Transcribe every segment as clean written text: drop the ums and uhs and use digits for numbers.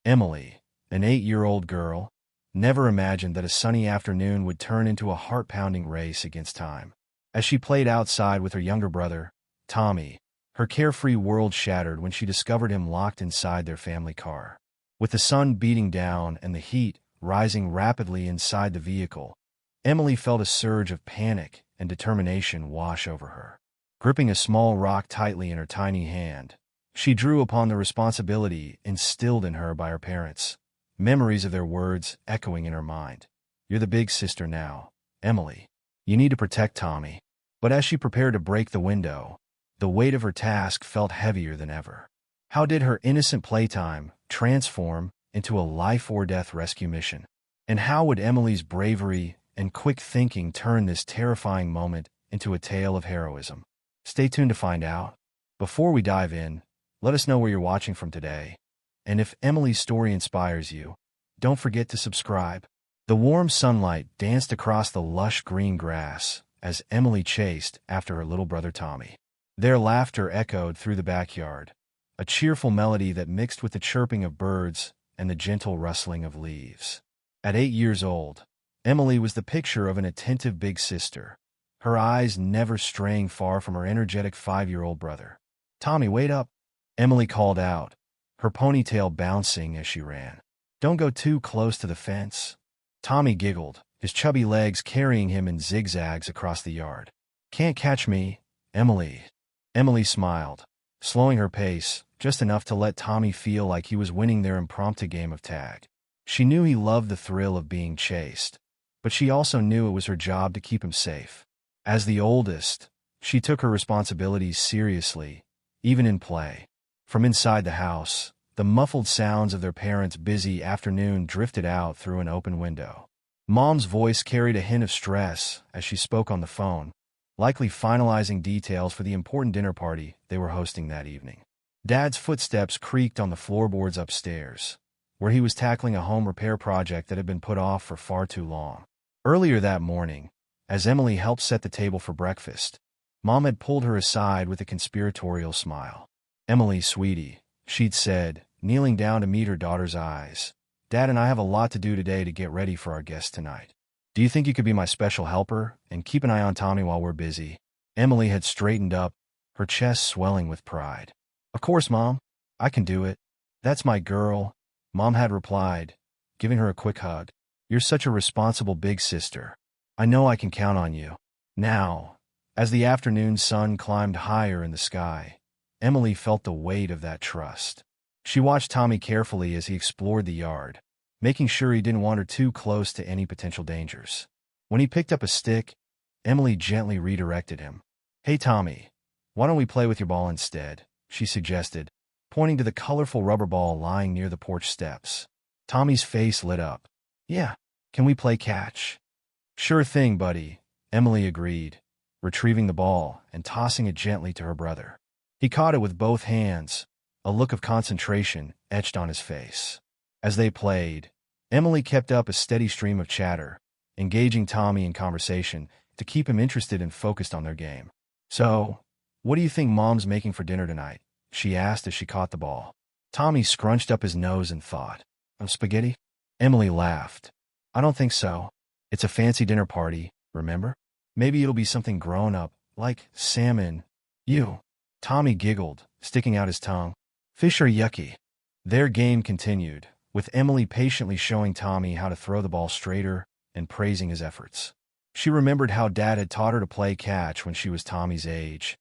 Emily, an 8-year-old girl, never imagined that a sunny afternoon would turn into a heart-pounding race against time. As she played outside with her younger brother, Tommy, her carefree world shattered when she discovered him locked inside their family car. With the sun beating down and the heat rising rapidly inside the vehicle, Emily felt a surge of panic and determination wash over her. Gripping a small rock tightly in her tiny hand, she drew upon the responsibility instilled in her by her parents, memories of their words echoing in her mind. "You're the big sister now, Emily. You need to protect Tommy." But as she prepared to break the window, the weight of her task felt heavier than ever. How did her innocent playtime transform into a life-or-death rescue mission? And how would Emily's bravery and quick thinking turn this terrifying moment into a tale of heroism? Stay tuned to find out. Before we dive in, let us know where you're watching from today. And if Emily's story inspires you, don't forget to subscribe. The warm sunlight danced across the lush green grass as Emily chased after her little brother Tommy. Their laughter echoed through the backyard, a cheerful melody that mixed with the chirping of birds and the gentle rustling of leaves. At 8 years old, Emily was the picture of an attentive big sister, her eyes never straying far from her energetic 5-year-old brother. "Tommy, wait up," Emily called out, her ponytail bouncing as she ran. "Don't go too close to the fence." Tommy giggled, his chubby legs carrying him in zigzags across the yard. "Can't catch me, Emily." Emily smiled, slowing her pace just enough to let Tommy feel like he was winning their impromptu game of tag. She knew he loved the thrill of being chased, but she also knew it was her job to keep him safe. As the oldest, she took her responsibilities seriously, even in play. From inside the house, the muffled sounds of their parents' busy afternoon drifted out through an open window. Mom's voice carried a hint of stress as she spoke on the phone, likely finalizing details for the important dinner party they were hosting that evening. Dad's footsteps creaked on the floorboards upstairs, where he was tackling a home repair project that had been put off for far too long. Earlier that morning, as Emily helped set the table for breakfast, Mom had pulled her aside with a conspiratorial smile. "Emily, sweetie," she'd said, kneeling down to meet her daughter's eyes, "Dad and I have a lot to do today to get ready for our guests tonight. Do you think you could be my special helper and keep an eye on Tommy while we're busy?" Emily had straightened up, her chest swelling with pride. "Of course, Mom. I can do it. That's my girl," Mom had replied, giving her a quick hug. "You're such a responsible big sister. I know I can count on you." Now, as the afternoon sun climbed higher in the sky, Emily felt the weight of that trust. She watched Tommy carefully as he explored the yard, making sure he didn't wander too close to any potential dangers. When he picked up a stick, Emily gently redirected him. "Hey, Tommy, why don't we play with your ball instead?" she suggested, pointing to the colorful rubber ball lying near the porch steps. Tommy's face lit up. "Yeah, can we play catch?" "Sure thing, buddy," Emily agreed, retrieving the ball and tossing it gently to her brother. He caught it with both hands, a look of concentration etched on his face. As they played, Emily kept up a steady stream of chatter, engaging Tommy in conversation to keep him interested and focused on their game. "So, what do you think Mom's making for dinner tonight?" she asked as she caught the ball. Tommy scrunched up his nose and thought. "Spaghetti?" Emily laughed. "I don't think so. It's a fancy dinner party, remember? Maybe it'll be something grown-up, like salmon." "You." Tommy giggled, sticking out his tongue. "Fish are yucky." Their game continued, with Emily patiently showing Tommy how to throw the ball straighter and praising his efforts. She remembered how Dad had taught her to play catch when she was Tommy's age,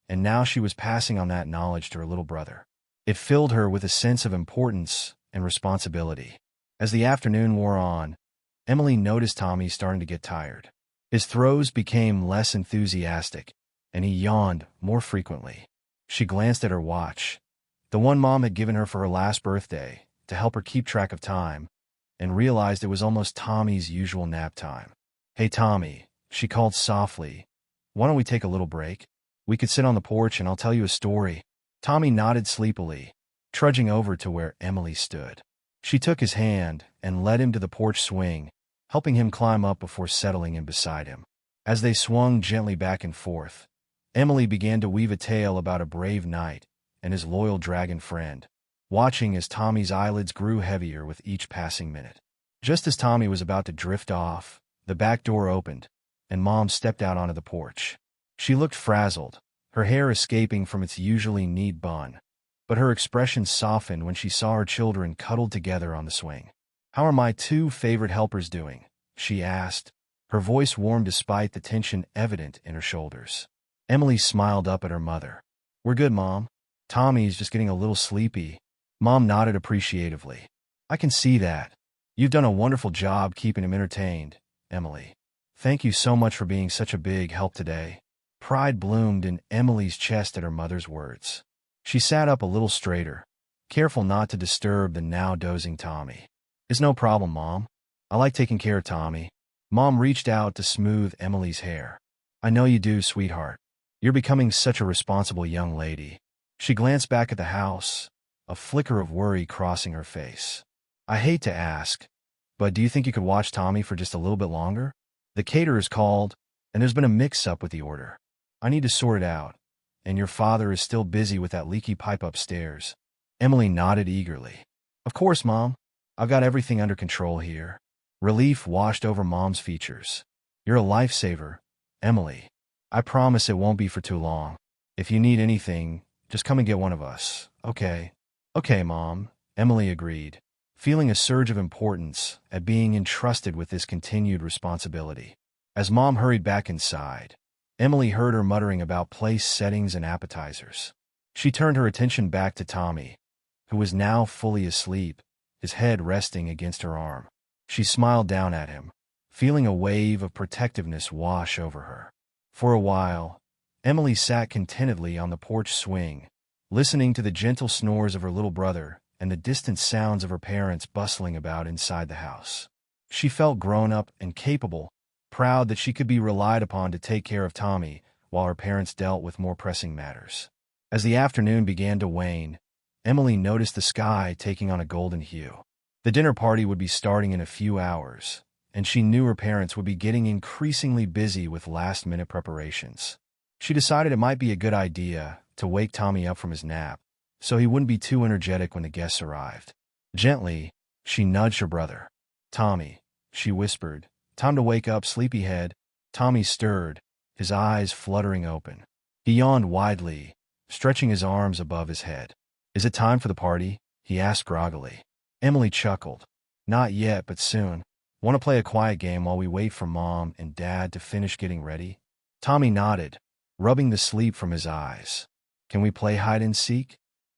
and now she was passing on that knowledge to her little brother. It filled her with a sense of importance and responsibility. As the afternoon wore on, Emily noticed Tommy starting to get tired. His throws became less enthusiastic, and he yawned more frequently. She glanced at her watch, the one Mom had given her for her last birthday, to help her keep track of time, and realized it was almost Tommy's usual nap time. "Hey, Tommy," she called softly, "why don't we take a little break? We could sit on the porch and I'll tell you a story." Tommy nodded sleepily, trudging over to where Emily stood. She took his hand and led him to the porch swing, helping him climb up before settling in beside him. As they swung gently back and forth, Emily began to weave a tale about a brave knight and his loyal dragon friend, watching as Tommy's eyelids grew heavier with each passing minute. Just as Tommy was about to drift off, the back door opened, and Mom stepped out onto the porch. She looked frazzled, her hair escaping from its usually neat bun, but her expression softened when she saw her children cuddled together on the swing. "How are my two favorite helpers doing?" she asked, her voice warm despite the tension evident in her shoulders. Emily smiled up at her mother. "We're good, Mom. Tommy's just getting a little sleepy." Mom nodded appreciatively. "I can see that. You've done a wonderful job keeping him entertained, Emily. Thank you so much for being such a big help today." Pride bloomed in Emily's chest at her mother's words. She sat up a little straighter, careful not to disturb the now dozing Tommy. "It's no problem, Mom. I like taking care of Tommy." Mom reached out to smooth Emily's hair. "I know you do, sweetheart. You're becoming such a responsible young lady." She glanced back at the house, a flicker of worry crossing her face. "I hate to ask, but do you think you could watch Tommy for just a little bit longer? The caterer's called, and there's been a mix-up with the order. I need to sort it out, and your father is still busy with that leaky pipe upstairs." Emily nodded eagerly. "Of course, Mom. I've got everything under control here." Relief washed over Mom's features. "You're a lifesaver, Emily. I promise it won't be for too long. If you need anything, just come and get one of us, okay?" "Okay, Mom," Emily agreed, feeling a surge of importance at being entrusted with this continued responsibility. As Mom hurried back inside, Emily heard her muttering about place settings and appetizers. She turned her attention back to Tommy, who was now fully asleep, his head resting against her arm. She smiled down at him, feeling a wave of protectiveness wash over her. For a while, Emily sat contentedly on the porch swing, listening to the gentle snores of her little brother and the distant sounds of her parents bustling about inside the house. She felt grown up and capable, proud that she could be relied upon to take care of Tommy while her parents dealt with more pressing matters. As the afternoon began to wane, Emily noticed the sky taking on a golden hue. The dinner party would be starting in a few hours, and she knew her parents would be getting increasingly busy with last-minute preparations. She decided it might be a good idea to wake Tommy up from his nap, so he wouldn't be too energetic when the guests arrived. Gently, she nudged her brother. "Tommy," she whispered, "time to wake up, sleepyhead." Tommy stirred, his eyes fluttering open. He yawned widely, stretching his arms above his head. "Is it time for the party?" he asked groggily. Emily chuckled. "Not yet, but soon. Want to play a quiet game while we wait for Mom and Dad to finish getting ready?" Tommy nodded, rubbing the sleep from his eyes. "Can we play hide-and-seek?"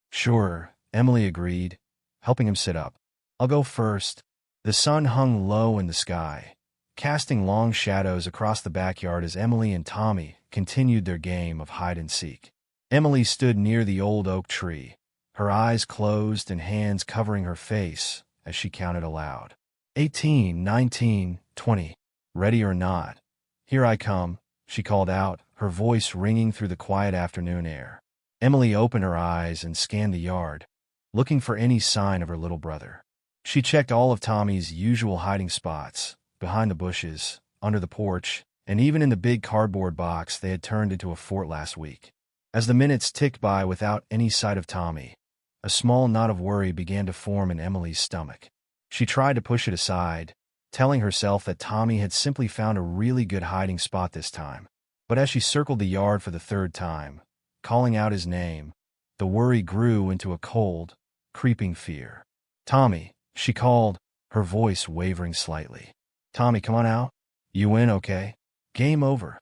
"Sure," Emily agreed, helping him sit up. "I'll go first." The sun hung low in the sky, casting long shadows across the backyard as Emily and Tommy continued their game of hide-and-seek. Emily stood near the old oak tree, her eyes closed and hands covering her face as she counted aloud. 18, 19, 20. "Ready or not? Here I come," she called out, her voice ringing through the quiet afternoon air. Emily opened her eyes and scanned the yard, looking for any sign of her little brother. She checked all of Tommy's usual hiding spots, behind the bushes, under the porch, and even in the big cardboard box they had turned into a fort last week. As the minutes ticked by without any sight of Tommy, a small knot of worry began to form in Emily's stomach. She tried to push it aside, telling herself that Tommy had simply found a really good hiding spot this time. But as she circled the yard for the third time, calling out his name, the worry grew into a cold, creeping fear. "Tommy," she called, her voice wavering slightly. "Tommy, come on out. You win, okay?" "Game over."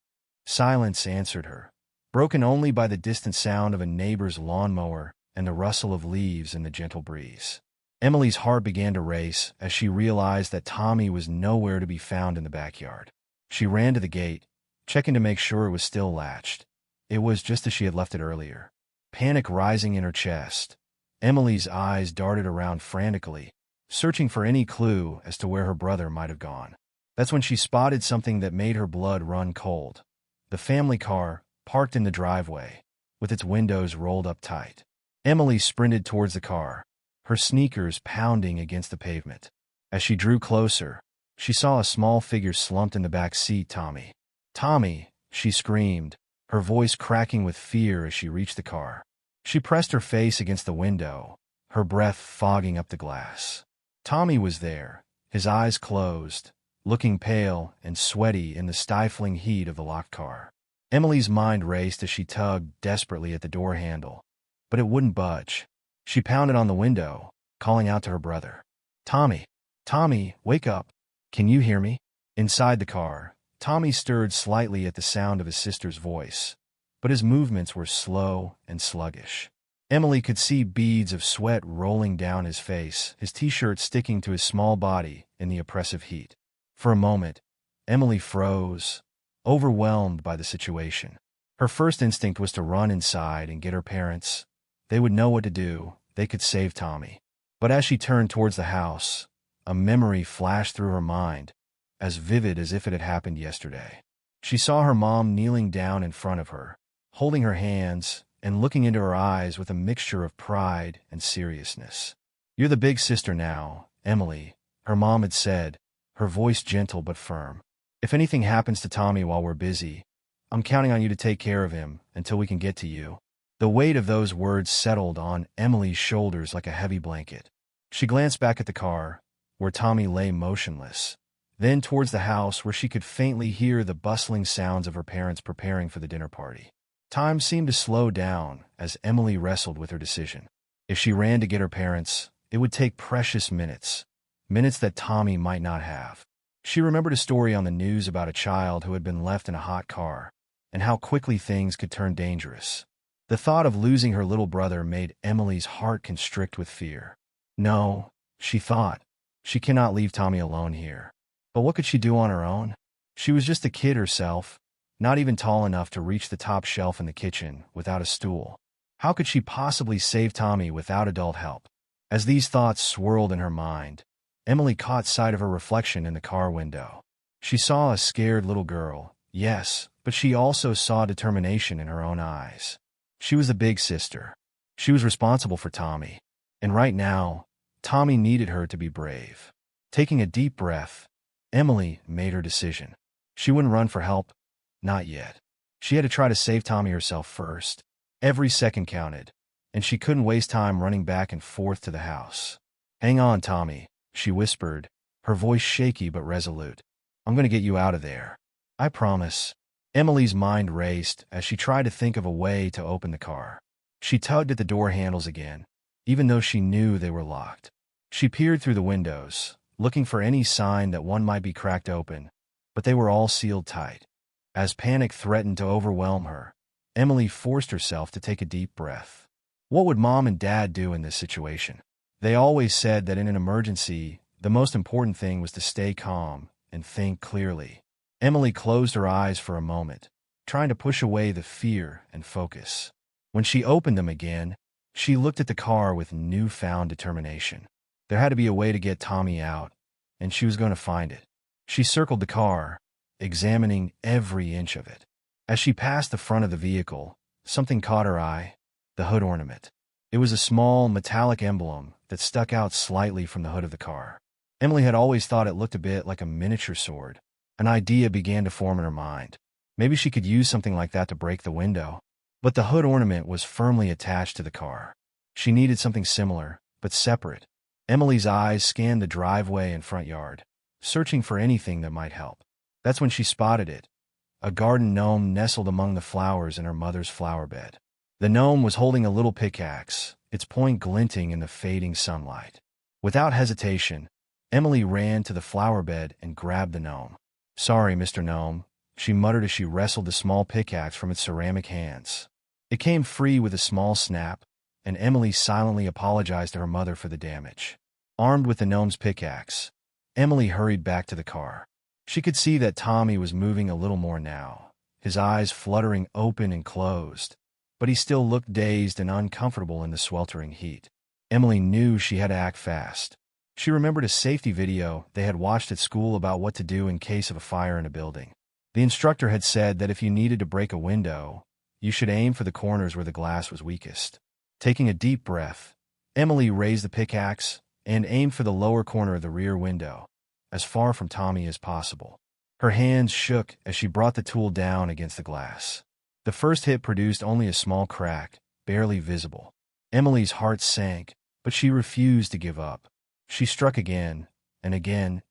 Silence answered her, broken only by the distant sound of a neighbor's lawnmower and the rustle of leaves in the gentle breeze. Emily's heart began to race as she realized that Tommy was nowhere to be found in the backyard. She ran to the gate, checking to make sure it was still latched. It was just as she had left it earlier. Panic rising in her chest, Emily's eyes darted around frantically, searching for any clue as to where her brother might have gone. That's when she spotted something that made her blood run cold. The family car, parked in the driveway, with its windows rolled up tight. Emily sprinted towards the car, her sneakers pounding against the pavement. As she drew closer, she saw a small figure slumped in the back seat. "Tommy! Tommy!" she screamed, her voice cracking with fear as she reached the car. She pressed her face against the window, her breath fogging up the glass. Tommy was there, his eyes closed, looking pale and sweaty in the stifling heat of the locked car. Emily's mind raced as she tugged desperately at the door handle, but it wouldn't budge. She pounded on the window, calling out to her brother. "Tommy! Tommy, wake up! Can you hear me?" Inside the car, Tommy stirred slightly at the sound of his sister's voice, but his movements were slow and sluggish. Emily could see beads of sweat rolling down his face, his t-shirt sticking to his small body in the oppressive heat. For a moment, Emily froze, overwhelmed by the situation. Her first instinct was to run inside and get her parents. They would know what to do. They could save Tommy. But as she turned towards the house, a memory flashed through her mind, as vivid as if it had happened yesterday. She saw her mom kneeling down in front of her, holding her hands and looking into her eyes with a mixture of pride and seriousness. "You're the big sister now, Emily," her mom had said, her voice gentle but firm. "If anything happens to Tommy while we're busy, I'm counting on you to take care of him until we can get to you." The weight of those words settled on Emily's shoulders like a heavy blanket. She glanced back at the car, where Tommy lay motionless, then towards the house where she could faintly hear the bustling sounds of her parents preparing for the dinner party. Time seemed to slow down as Emily wrestled with her decision. If she ran to get her parents, it would take precious minutes, minutes that Tommy might not have. She remembered a story on the news about a child who had been left in a hot car, and how quickly things could turn dangerous. The thought of losing her little brother made Emily's heart constrict with fear. No, she thought, she cannot leave Tommy alone here. But what could she do on her own? She was just a kid herself, not even tall enough to reach the top shelf in the kitchen without a stool. How could she possibly save Tommy without adult help? As these thoughts swirled in her mind, Emily caught sight of her reflection in the car window. She saw a scared little girl, yes, but she also saw determination in her own eyes. She was the big sister. She was responsible for Tommy. And right now, Tommy needed her to be brave. Taking a deep breath, Emily made her decision. She wouldn't run for help. Not yet. She had to try to save Tommy herself first. Every second counted, and she couldn't waste time running back and forth to the house. "Hang on, Tommy," she whispered, her voice shaky but resolute. "I'm going to get you out of there. I promise." Emily's mind raced as she tried to think of a way to open the car. She tugged at the door handles again, even though she knew they were locked. She peered through the windows, looking for any sign that one might be cracked open, but they were all sealed tight. As panic threatened to overwhelm her, Emily forced herself to take a deep breath. What would Mom and Dad do in this situation? They always said that in an emergency, the most important thing was to stay calm and think clearly. Emily closed her eyes for a moment, trying to push away the fear and focus. When she opened them again, she looked at the car with newfound determination. There had to be a way to get Tommy out, and she was going to find it. She circled the car, examining every inch of it. As she passed the front of the vehicle, something caught her eye: the hood ornament. It was a small, metallic emblem that stuck out slightly from the hood of the car. Emily had always thought it looked a bit like a miniature sword. An idea began to form in her mind. Maybe she could use something like that to break the window. But the hood ornament was firmly attached to the car. She needed something similar, but separate. Emily's eyes scanned the driveway and front yard, searching for anything that might help. That's when she spotted it: a garden gnome nestled among the flowers in her mother's flower bed. The gnome was holding a little pickaxe, its point glinting in the fading sunlight. Without hesitation, Emily ran to the flower bed and grabbed the gnome. "Sorry, Mr. Gnome," she muttered as she wrestled the small pickaxe from its ceramic hands. It came free with a small snap, and Emily silently apologized to her mother for the damage. Armed with the gnome's pickaxe, Emily hurried back to the car. She could see that Tommy was moving a little more now, his eyes fluttering open and closed, but he still looked dazed and uncomfortable in the sweltering heat. Emily knew she had to act fast. She remembered a safety video they had watched at school about what to do in case of a fire in a building. The instructor had said that if you needed to break a window, you should aim for the corners where the glass was weakest. Taking a deep breath, Emily raised the pickaxe and aimed for the lower corner of the rear window, as far from Tommy as possible. Her hands shook as she brought the tool down against the glass. The first hit produced only a small crack, barely visible. Emily's heart sank, But she refused to give up. She struck again and again,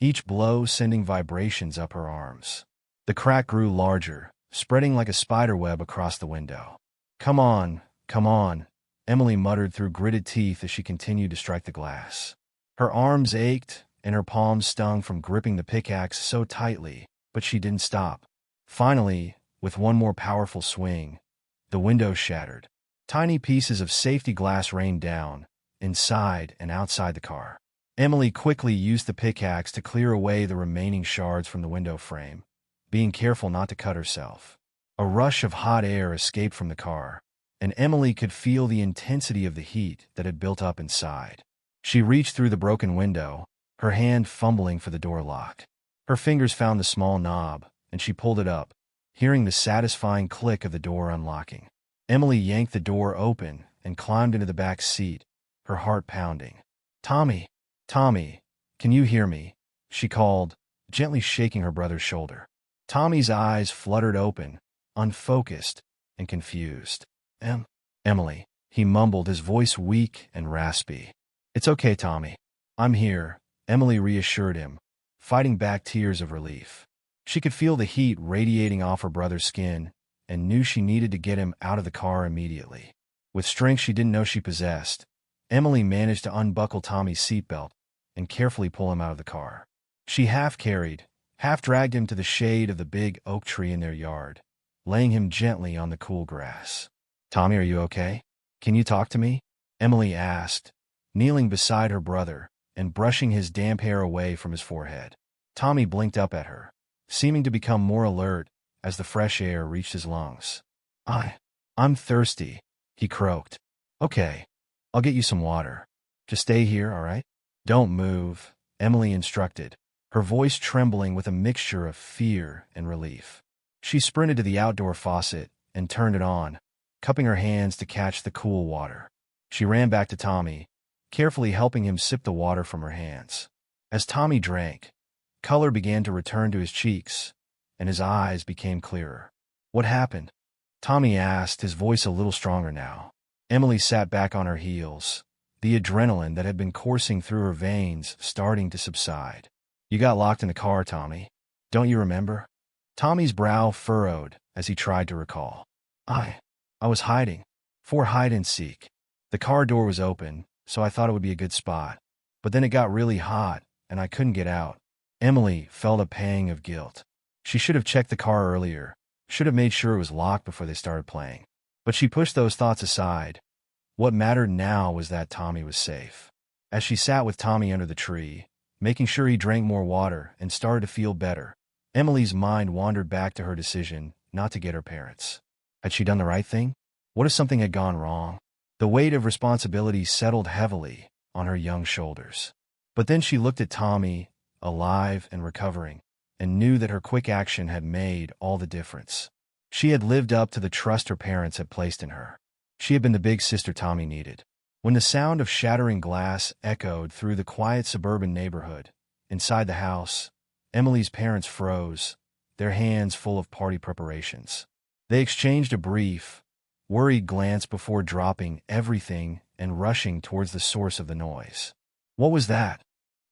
each blow sending vibrations up her arms. The crack grew larger, spreading like a spider web across the window. Come on, Emily muttered through gritted teeth as she continued to strike the glass. Her arms ached, and her palms stung from gripping the pickaxe so tightly, but she didn't stop. Finally, with one more powerful swing, the window shattered. Tiny pieces of safety glass rained down, inside and outside the car. Emily quickly used the pickaxe to clear away the remaining shards from the window frame, being careful not to cut herself. A rush of hot air escaped from the car, and Emily could feel the intensity of the heat that had built up inside. She reached through the broken window, her hand fumbling for the door lock. Her fingers found the small knob, and she pulled it up, hearing the satisfying click of the door unlocking. Emily yanked the door open and climbed into the back seat, her heart pounding. Tommy, can you hear me? She called, gently shaking her brother's shoulder. Tommy's eyes fluttered open, unfocused and confused. Emily, he mumbled, his voice weak and raspy. It's okay, Tommy. I'm here, Emily reassured him, fighting back tears of relief. She could feel the heat radiating off her brother's skin and knew she needed to get him out of the car immediately. With strength she didn't know she possessed, Emily managed to unbuckle Tommy's seatbelt and carefully pull him out of the car. She half-carried, half-dragged him to the shade of the big oak tree in their yard, laying him gently on the cool grass. Tommy, are you okay? Can you talk to me? Emily asked, kneeling beside her brother and brushing his damp hair away from his forehead. Tommy blinked up at her, seeming to become more alert as the fresh air reached his lungs. I'm thirsty, he croaked. Okay, I'll get you some water. Just stay here, all right? Don't move, Emily instructed, her voice trembling with a mixture of fear and relief. She sprinted to the outdoor faucet and turned it on, cupping her hands to catch the cool water. She ran back to Tommy, carefully helping him sip the water from her hands. As Tommy drank, color began to return to his cheeks, and his eyes became clearer. What happened? Tommy asked, his voice a little stronger now. Emily sat back on her heels, the adrenaline that had been coursing through her veins starting to subside. You got locked in the car, Tommy. Don't you remember? Tommy's brow furrowed as he tried to recall. I was hiding. For hide and seek. The car door was open, so I thought it would be a good spot. But then it got really hot, and I couldn't get out. Emily felt a pang of guilt. She should have checked the car earlier, should have made sure it was locked before they started playing. But she pushed those thoughts aside. What mattered now was that Tommy was safe. As she sat with Tommy under the tree, making sure he drank more water and started to feel better, Emily's mind wandered back to her decision not to get her parents. Had she done the right thing? What if something had gone wrong? The weight of responsibility settled heavily on her young shoulders. But then she looked at Tommy, alive and recovering, and knew that her quick action had made all the difference. She had lived up to the trust her parents had placed in her. She had been the big sister Tommy needed. When the sound of shattering glass echoed through the quiet suburban neighborhood, inside the house, Emily's parents froze, their hands full of party preparations. They exchanged a brief, worried glance before dropping everything and rushing towards the source of the noise. What was that?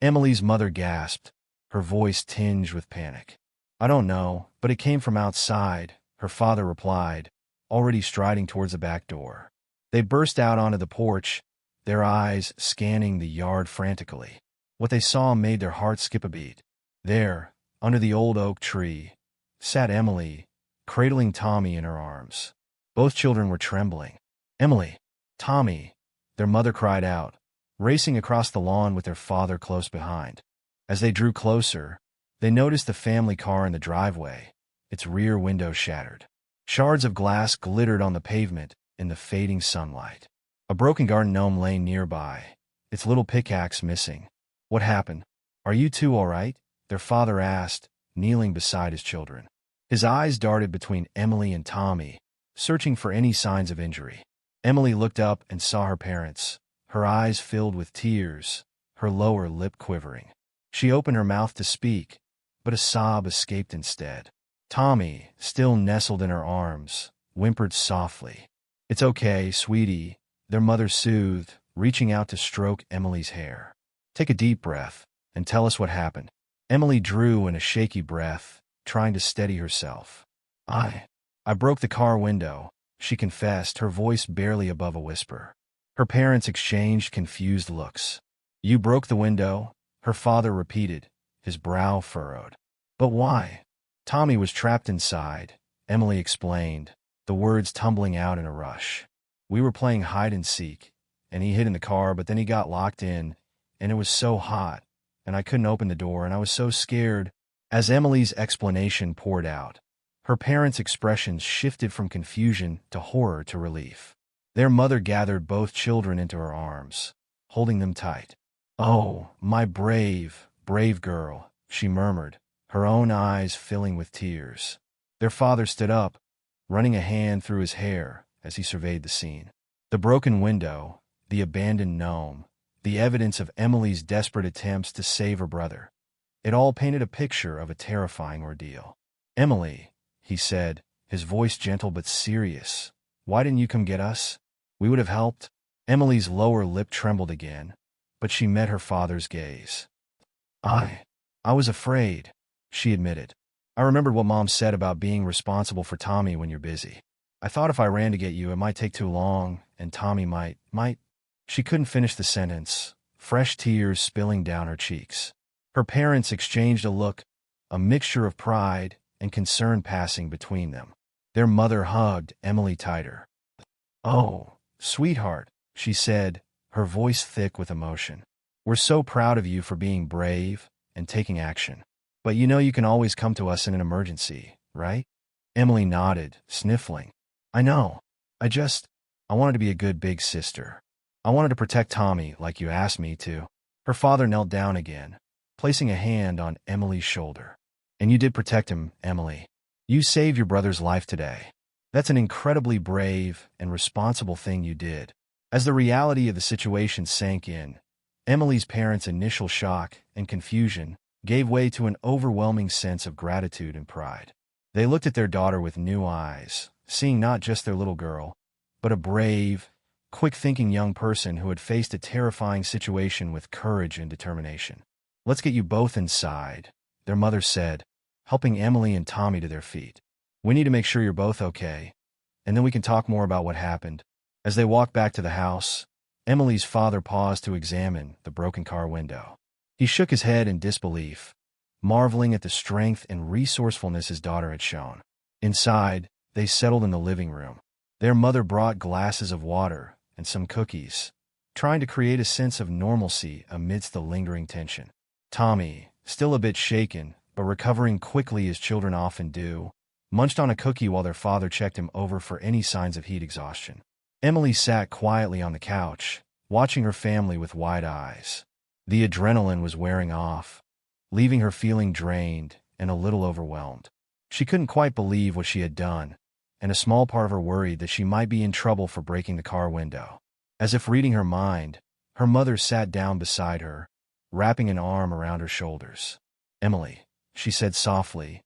Emily's mother gasped, her voice tinged with panic. I don't know, but it came from outside, her father replied, already striding towards the back door. They burst out onto the porch, their eyes scanning the yard frantically. What they saw made their hearts skip a beat. There, under the old oak tree, sat Emily, cradling Tommy in her arms. Both children were trembling. Emily, Tommy, their mother cried out, racing across the lawn with their father close behind. As they drew closer, they noticed the family car in the driveway, its rear window shattered. Shards of glass glittered on the pavement in the fading sunlight. A broken garden gnome lay nearby, its little pickaxe missing. What happened? Are you two all right? Their father asked, kneeling beside his children. His eyes darted between Emily and Tommy, searching for any signs of injury. Emily looked up and saw her parents, her eyes filled with tears, her lower lip quivering. She opened her mouth to speak, but a sob escaped instead. Tommy, still nestled in her arms, whimpered softly. It's okay, sweetie, their mother soothed, reaching out to stroke Emily's hair. "Take a deep breath and tell us what happened." Emily drew in a shaky breath, trying to steady herself. I broke the car window," she confessed, her voice barely above a whisper. Her parents exchanged confused looks. "You broke the window?" her father repeated, his brow furrowed. "But why?" "Tommy was trapped inside," Emily explained, the words tumbling out in a rush. "We were playing hide and seek, and he hid in the car, but then he got locked in, and it was so hot, and I couldn't open the door, and I was so scared." As Emily's explanation poured out, her parents' expressions shifted from confusion to horror to relief. Their mother gathered both children into her arms, holding them tight. "Oh, my brave, brave girl," she murmured, her own eyes filling with tears. Their father stood up, running a hand through his hair as he surveyed the scene. The broken window, the abandoned gnome, the evidence of Emily's desperate attempts to save her brother. It all painted a picture of a terrifying ordeal. "Emily," he said, his voice gentle but serious, "why didn't you come get us? We would have helped." Emily's lower lip trembled again, but she met her father's gaze. I was afraid," she admitted. "I remembered what Mom said about being responsible for Tommy when you're busy. I thought if I ran to get you, it might take too long, and Tommy might. She couldn't finish the sentence, fresh tears spilling down her cheeks. Her parents exchanged a look, a mixture of pride and concern passing between them. Their mother hugged Emily tighter. "Oh, sweetheart," she said, her voice thick with emotion. "We're so proud of you for being brave and taking action. But you know you can always come to us in an emergency, right?" Emily nodded, sniffling. "I know. I wanted to be a good big sister. I wanted to protect Tommy like you asked me to." Her father knelt down again, placing a hand on Emily's shoulder. "And you did protect him, Emily. You saved your brother's life today. That's an incredibly brave and responsible thing you did." As the reality of the situation sank in, Emily's parents' initial shock and confusion gave way to an overwhelming sense of gratitude and pride. They looked at their daughter with new eyes, seeing not just their little girl, but a brave, quick-thinking young person who had faced a terrifying situation with courage and determination. "Let's get you both inside," their mother said, helping Emily and Tommy to their feet. "We need to make sure you're both okay, and then we can talk more about what happened." As they walked back to the house, Emily's father paused to examine the broken car window. He shook his head in disbelief, marveling at the strength and resourcefulness his daughter had shown. Inside, they settled in the living room. Their mother brought glasses of water and some cookies, trying to create a sense of normalcy amidst the lingering tension. Tommy, still a bit shaken, but recovering quickly as children often do, munched on a cookie while their father checked him over for any signs of heat exhaustion. Emily sat quietly on the couch, watching her family with wide eyes. The adrenaline was wearing off, leaving her feeling drained and a little overwhelmed. She couldn't quite believe what she had done, and a small part of her worried that she might be in trouble for breaking the car window. As if reading her mind, her mother sat down beside her, wrapping an arm around her shoulders. "Emily," she said softly,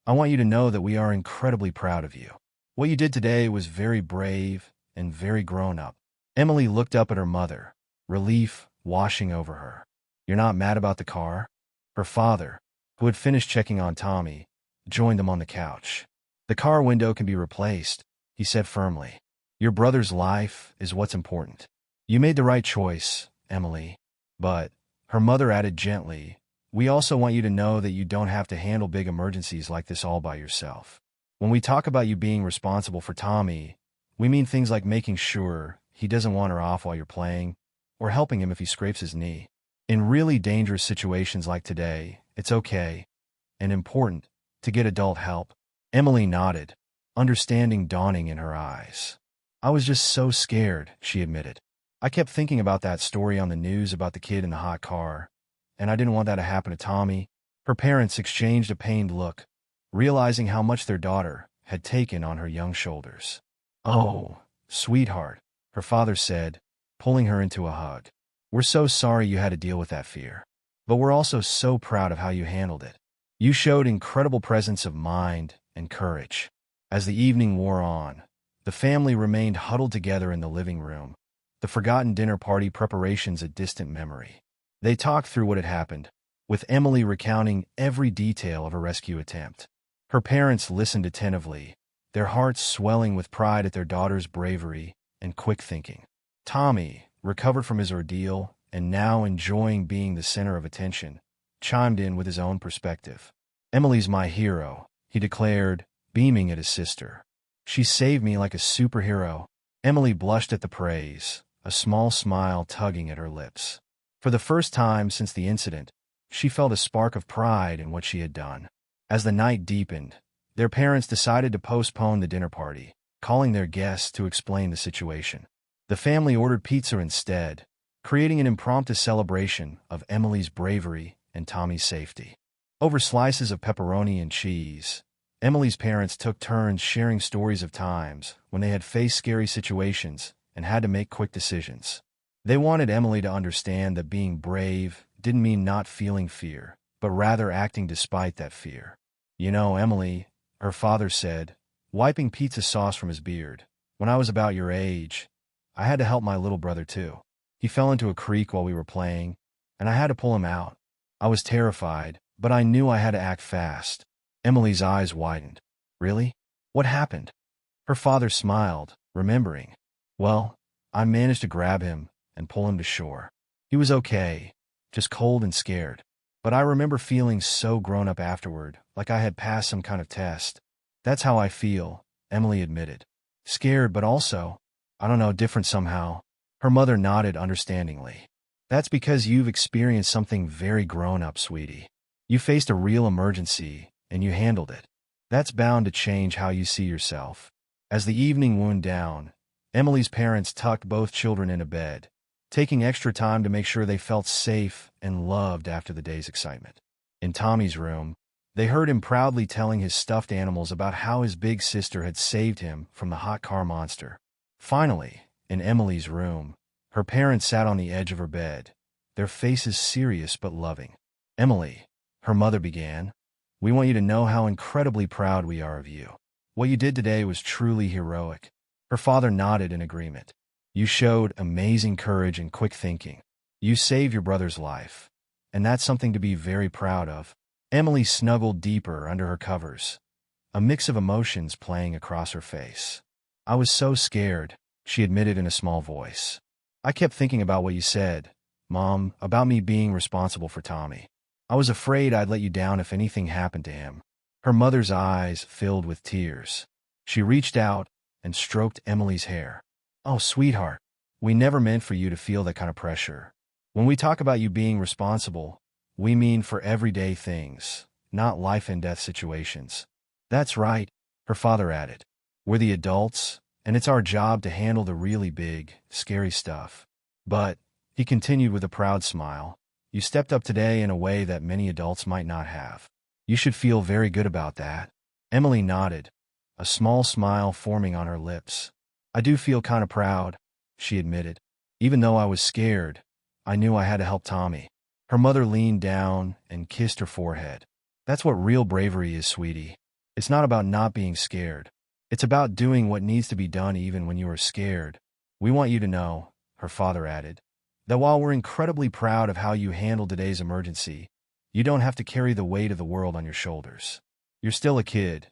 "I want you to know that we are incredibly proud of you. What you did today was very brave and very grown-up." Emily looked up at her mother, relief washing over her. "You're not mad about the car?" Her father, who had finished checking on Tommy, joined them on the couch. "The car window can be replaced," he said firmly. "Your brother's life is what's important. You made the right choice, Emily. But," her mother added gently, "we also want you to know that you don't have to handle big emergencies like this all by yourself. When we talk about you being responsible for Tommy, we mean things like making sure he doesn't wander off while you're playing, or helping him if he scrapes his knee. In really dangerous situations like today, it's okay, and important, to get adult help." Emily nodded, understanding dawning in her eyes. "I was just so scared," she admitted. "I kept thinking about that story on the news about the kid in the hot car, and I didn't want that to happen to Tommy." Her parents exchanged a pained look, realizing how much their daughter had taken on her young shoulders. "Oh, sweetheart," her father said, pulling her into a hug. "We're so sorry you had to deal with that fear. But we're also so proud of how you handled it. You showed incredible presence of mind and courage." As the evening wore on, the family remained huddled together in the living room, the forgotten dinner party preparations a distant memory. They talked through what had happened, with Emily recounting every detail of her rescue attempt. Her parents listened attentively, their hearts swelling with pride at their daughter's bravery and quick thinking. Tommy, recovered from his ordeal and now enjoying being the center of attention, chimed in with his own perspective. "Emily's my hero," he declared, beaming at his sister. "She saved me like a superhero." Emily blushed at the praise, a small smile tugging at her lips. For the first time since the incident, she felt a spark of pride in what she had done. As the night deepened, their parents decided to postpone the dinner party, calling their guests to explain the situation. The family ordered pizza instead, creating an impromptu celebration of Emily's bravery and Tommy's safety. Over slices of pepperoni and cheese, Emily's parents took turns sharing stories of times when they had faced scary situations and had to make quick decisions. They wanted Emily to understand that being brave didn't mean not feeling fear, but rather acting despite that fear. "You know, Emily," her father said, wiping pizza sauce from his beard, "when I was about your age, I had to help my little brother too. He fell into a creek while we were playing, and I had to pull him out. I was terrified, but I knew I had to act fast." Emily's eyes widened. "Really? What happened?" Her father smiled, remembering. "Well, I managed to grab him and pull him to shore. He was okay, just cold and scared. But I remember feeling so grown up afterward, like I had passed some kind of test." "That's how I feel," Emily admitted. "Scared, but also, I don't know, different somehow." Her mother nodded understandingly. "That's because you've experienced something very grown up, sweetie. You faced a real emergency, and you handled it. That's bound to change how you see yourself." As the evening wound down, Emily's parents tucked both children into bed, taking extra time to make sure they felt safe and loved after the day's excitement. In Tommy's room, they heard him proudly telling his stuffed animals about how his big sister had saved him from the hot car monster. Finally, in Emily's room, her parents sat on the edge of her bed, their faces serious but loving. "Emily," her mother began, "we want you to know how incredibly proud we are of you. What you did today was truly heroic." Her father nodded in agreement. "You showed amazing courage and quick thinking. You saved your brother's life, and that's something to be very proud of." Emily snuggled deeper under her covers, a mix of emotions playing across her face. "I was so scared," she admitted in a small voice. "I kept thinking about what you said, Mom, about me being responsible for Tommy. I was afraid I'd let you down if anything happened to him." Her mother's eyes filled with tears. She reached out and stroked Emily's hair. "Oh, sweetheart, we never meant for you to feel that kind of pressure. When we talk about you being responsible, we mean for everyday things, not life and death situations." "That's right," her father added. "We're the adults, and it's our job to handle the really big, scary stuff. But," he continued with a proud smile, "you stepped up today in a way that many adults might not have. You should feel very good about that." Emily nodded, a small smile forming on her lips. "I do feel kind of proud," she admitted. "Even though I was scared, I knew I had to help Tommy." Her mother leaned down and kissed her forehead. "That's what real bravery is, sweetie. It's not about not being scared. It's about doing what needs to be done even when you are scared. We want you to know," her father added, "that while we're incredibly proud of how you handled today's emergency, you don't have to carry the weight of the world on your shoulders. You're still a kid,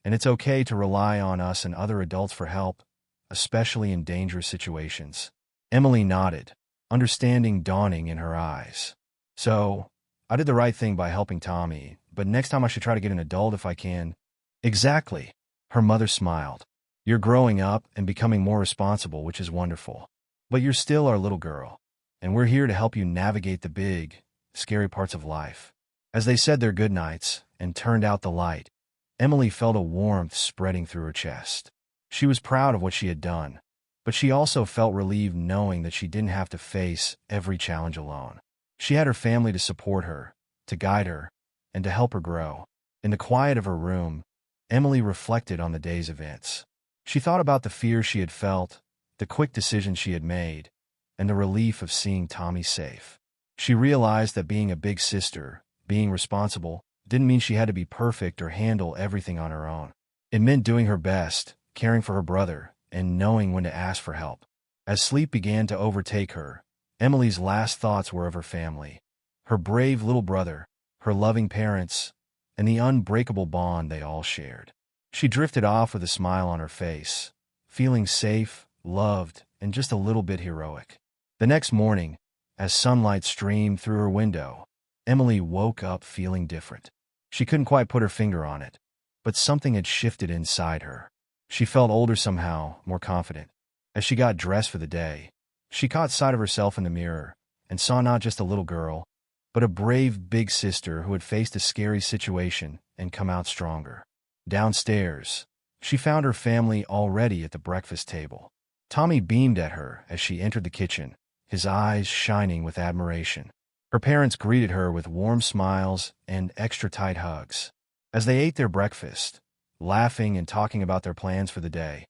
and it's okay to rely on us and other adults for help, especially in dangerous situations." Emily nodded, understanding dawning in her eyes. "So, I did the right thing by helping Tommy, but next time I should try to get an adult if I can." "Exactly," her mother smiled. "You're growing up and becoming more responsible, which is wonderful. But you're still our little girl, and we're here to help you navigate the big, scary parts of life." As they said their goodnights and turned out the light, Emily felt a warmth spreading through her chest. She was proud of what she had done, but she also felt relieved knowing that she didn't have to face every challenge alone. She had her family to support her, to guide her, and to help her grow. In the quiet of her room, Emily reflected on the day's events. She thought about the fear she had felt, the quick decisions she had made, and the relief of seeing Tommy safe. She realized that being a big sister, being responsible, didn't mean she had to be perfect or handle everything on her own. It meant doing her best, caring for her brother, and knowing when to ask for help. As sleep began to overtake her, Emily's last thoughts were of her family, her brave little brother, her loving parents, and the unbreakable bond they all shared. She drifted off with a smile on her face, feeling safe, loved, and just a little bit heroic. The next morning, as sunlight streamed through her window, Emily woke up feeling different. She couldn't quite put her finger on it, but something had shifted inside her. She felt older somehow, more confident. As she got dressed for the day, she caught sight of herself in the mirror and saw not just a little girl, but a brave big sister who had faced a scary situation and come out stronger. Downstairs, she found her family already at the breakfast table. Tommy beamed at her as she entered the kitchen, his eyes shining with admiration. Her parents greeted her with warm smiles and extra-tight hugs. As they ate their breakfast, laughing and talking about their plans for the day,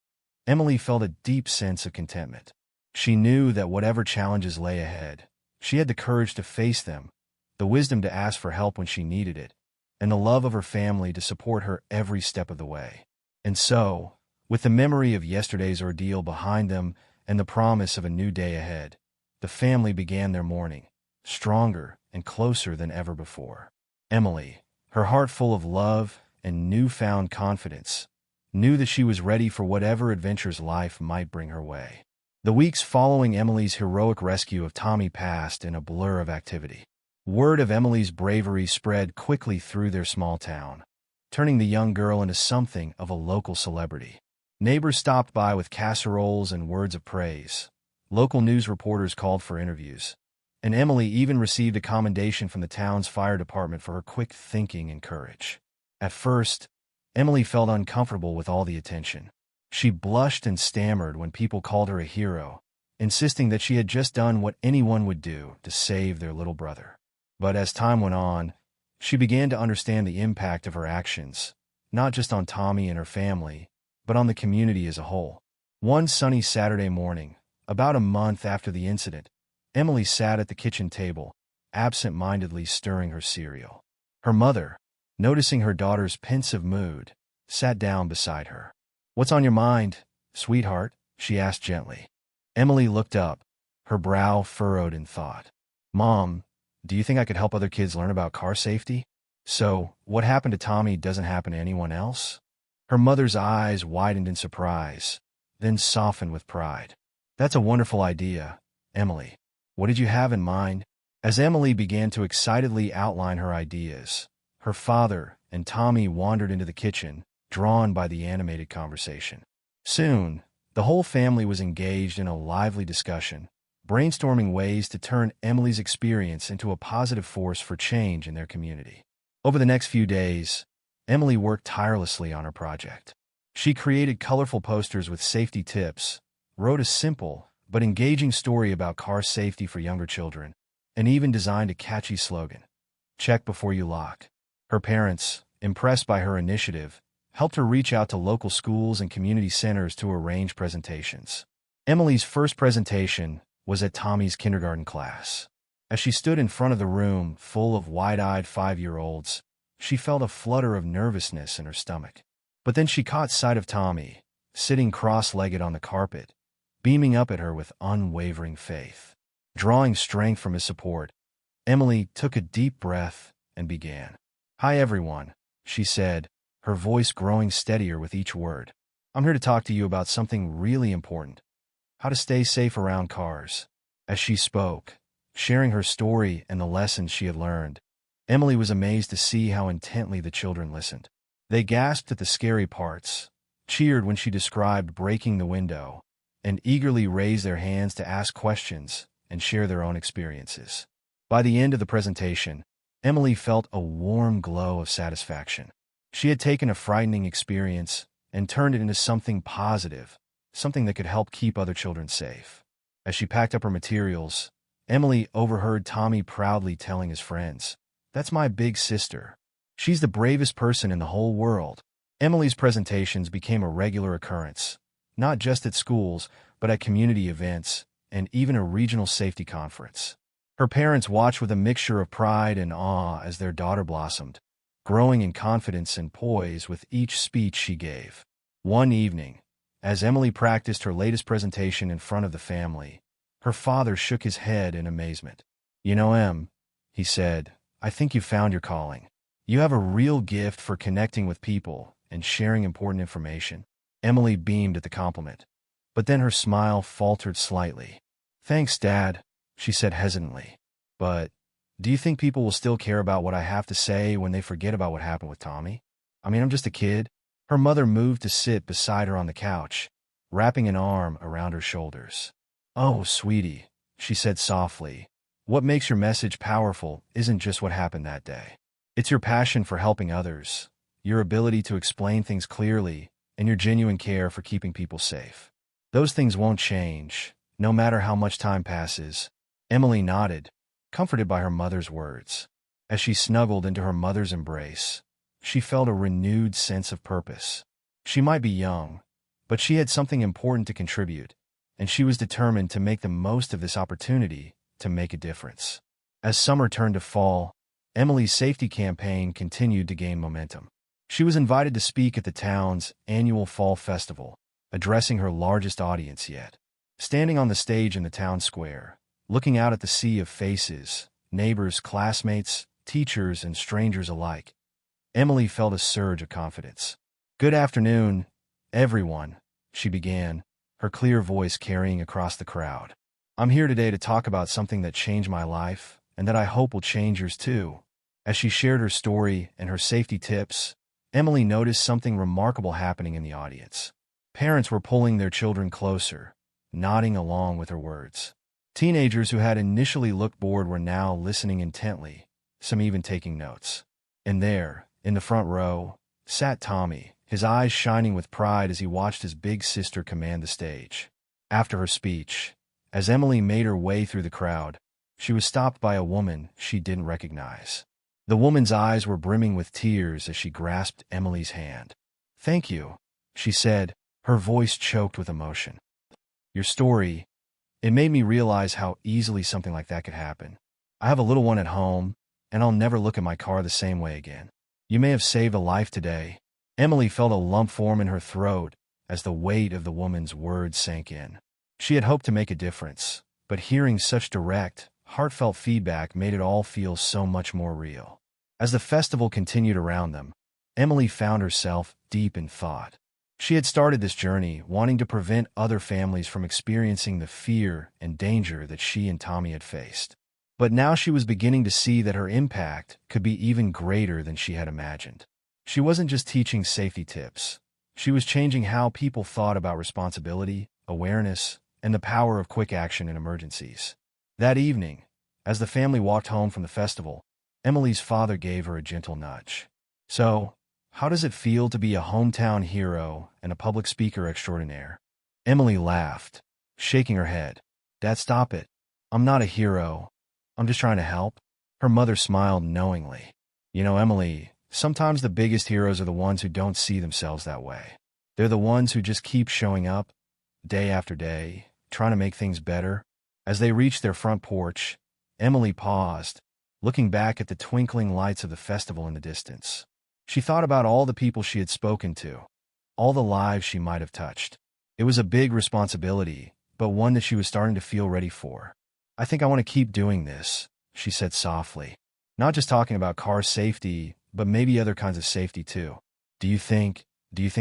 Emily felt a deep sense of contentment. She knew that whatever challenges lay ahead, she had the courage to face them, the wisdom to ask for help when she needed it, and the love of her family to support her every step of the way. And so, with the memory of yesterday's ordeal behind them and the promise of a new day ahead, the family began their morning, stronger and closer than ever before. Emily, her heart full of love and newfound confidence, knew that she was ready for whatever adventures life might bring her way. The weeks following Emily's heroic rescue of Tommy passed in a blur of activity. Word of Emily's bravery spread quickly through their small town, turning the young girl into something of a local celebrity. Neighbors stopped by with casseroles and words of praise. Local news reporters called for interviews, and Emily even received a commendation from the town's fire department for her quick thinking and courage. At first, Emily felt uncomfortable with all the attention. She blushed and stammered when people called her a hero, insisting that she had just done what anyone would do to save their little brother. But as time went on, she began to understand the impact of her actions, not just on Tommy and her family, but on the community as a whole. One sunny Saturday morning, about a month after the incident, Emily sat at the kitchen table, absent-mindedly stirring her cereal. Her mother, noticing her daughter's pensive mood, sat down beside her. "What's on your mind, sweetheart?" she asked gently. Emily looked up, her brow furrowed in thought. "Mom, do you think I could help other kids learn about car safety? So, what happened to Tommy doesn't happen to anyone else?" Her mother's eyes widened in surprise, then softened with pride. "That's a wonderful idea, Emily. What did you have in mind?" As Emily began to excitedly outline her ideas, her father and Tommy wandered into the kitchen, drawn by the animated conversation. Soon, the whole family was engaged in a lively discussion, brainstorming ways to turn Emily's experience into a positive force for change in their community. Over the next few days, Emily worked tirelessly on her project. She created colorful posters with safety tips, wrote a simple but engaging story about car safety for younger children, and even designed a catchy slogan, "Check before you lock." Her parents, impressed by her initiative, helped her reach out to local schools and community centers to arrange presentations. Emily's first presentation was at Tommy's kindergarten class. As she stood in front of the room full of wide-eyed 5-year-olds, she felt a flutter of nervousness in her stomach. But then she caught sight of Tommy, sitting cross-legged on the carpet, beaming up at her with unwavering faith. Drawing strength from his support, Emily took a deep breath and began. "Hi, everyone," she said, her voice growing steadier with each word. "I'm here to talk to you about something really important: how to stay safe around cars." As she spoke, sharing her story and the lessons she had learned, Emily was amazed to see how intently the children listened. They gasped at the scary parts, cheered when she described breaking the window, and eagerly raised their hands to ask questions and share their own experiences. By the end of the presentation, Emily felt a warm glow of satisfaction. She had taken a frightening experience and turned it into something positive, something that could help keep other children safe. As she packed up her materials, Emily overheard Tommy proudly telling his friends, "That's my big sister. She's the bravest person in the whole world." Emily's presentations became a regular occurrence, not just at schools, but at community events and even a regional safety conference. Her parents watched with a mixture of pride and awe as their daughter blossomed, growing in confidence and poise with each speech she gave. One evening, As Emily practiced her latest presentation in front of the family, her father shook his head in amazement. "You know, Em," he said, "I think you've found your calling. You have a real gift for connecting with people and sharing important information." Emily beamed at the compliment, but then her smile faltered slightly. "Thanks, Dad," she said hesitantly. "But do you think people will still care about what I have to say when they forget about what happened with Tommy? I mean, I'm just a kid." Her mother moved to sit beside her on the couch, wrapping an arm around her shoulders. "Oh, sweetie," she said softly, "what makes your message powerful isn't just what happened that day. It's your passion for helping others, your ability to explain things clearly, and your genuine care for keeping people safe. Those things won't change, no matter how much time passes." Emily nodded, comforted by her mother's words. As she snuggled into her mother's embrace, she felt a renewed sense of purpose. She might be young, but she had something important to contribute, and she was determined to make the most of this opportunity to make a difference. As summer turned to fall, Emily's safety campaign continued to gain momentum. She was invited to speak at the town's annual fall festival, addressing her largest audience yet. Standing on the stage in the town square, looking out at the sea of faces, neighbors, classmates, teachers, and strangers alike, Emily felt a surge of confidence. "Good afternoon, everyone," she began, her clear voice carrying across the crowd. "I'm here today to talk about something that changed my life and that I hope will change yours too." As she shared her story and her safety tips, Emily noticed something remarkable happening in the audience. Parents were pulling their children closer, nodding along with her words. Teenagers who had initially looked bored were now listening intently, some even taking notes. And there, in the front row, sat Tommy, his eyes shining with pride as he watched his big sister command the stage. After her speech, as Emily made her way through the crowd, she was stopped by a woman she didn't recognize. The woman's eyes were brimming with tears as she grasped Emily's hand. "Thank you," she said, her voice choked with emotion. "Your story, it made me realize how easily something like that could happen. I have a little one at home, and I'll never look at my car the same way again. You may have saved a life today." Emily felt a lump form in her throat as the weight of the woman's words sank in. She had hoped to make a difference, but hearing such direct, heartfelt feedback made it all feel so much more real. As the festival continued around them, Emily found herself deep in thought. She had started this journey wanting to prevent other families from experiencing the fear and danger that she and Tommy had faced. But now she was beginning to see that her impact could be even greater than she had imagined. She wasn't just teaching safety tips. She was changing how people thought about responsibility, awareness, and the power of quick action in emergencies. That evening, as the family walked home from the festival, Emily's father gave her a gentle nudge. "So, how does it feel to be a hometown hero and a public speaker extraordinaire?" Emily laughed, shaking her head. "Dad, stop it. I'm not a hero. I'm just trying to help." Her mother smiled knowingly. "You know, Emily, sometimes the biggest heroes are the ones who don't see themselves that way. They're the ones who just keep showing up, day after day, trying to make things better." As they reached their front porch, Emily paused, looking back at the twinkling lights of the festival in the distance. She thought about all the people she had spoken to, all the lives she might have touched. It was a big responsibility, but one that she was starting to feel ready for. "I think I want to keep doing this," she said softly. "Not just talking about car safety, but maybe other kinds of safety too. Do you think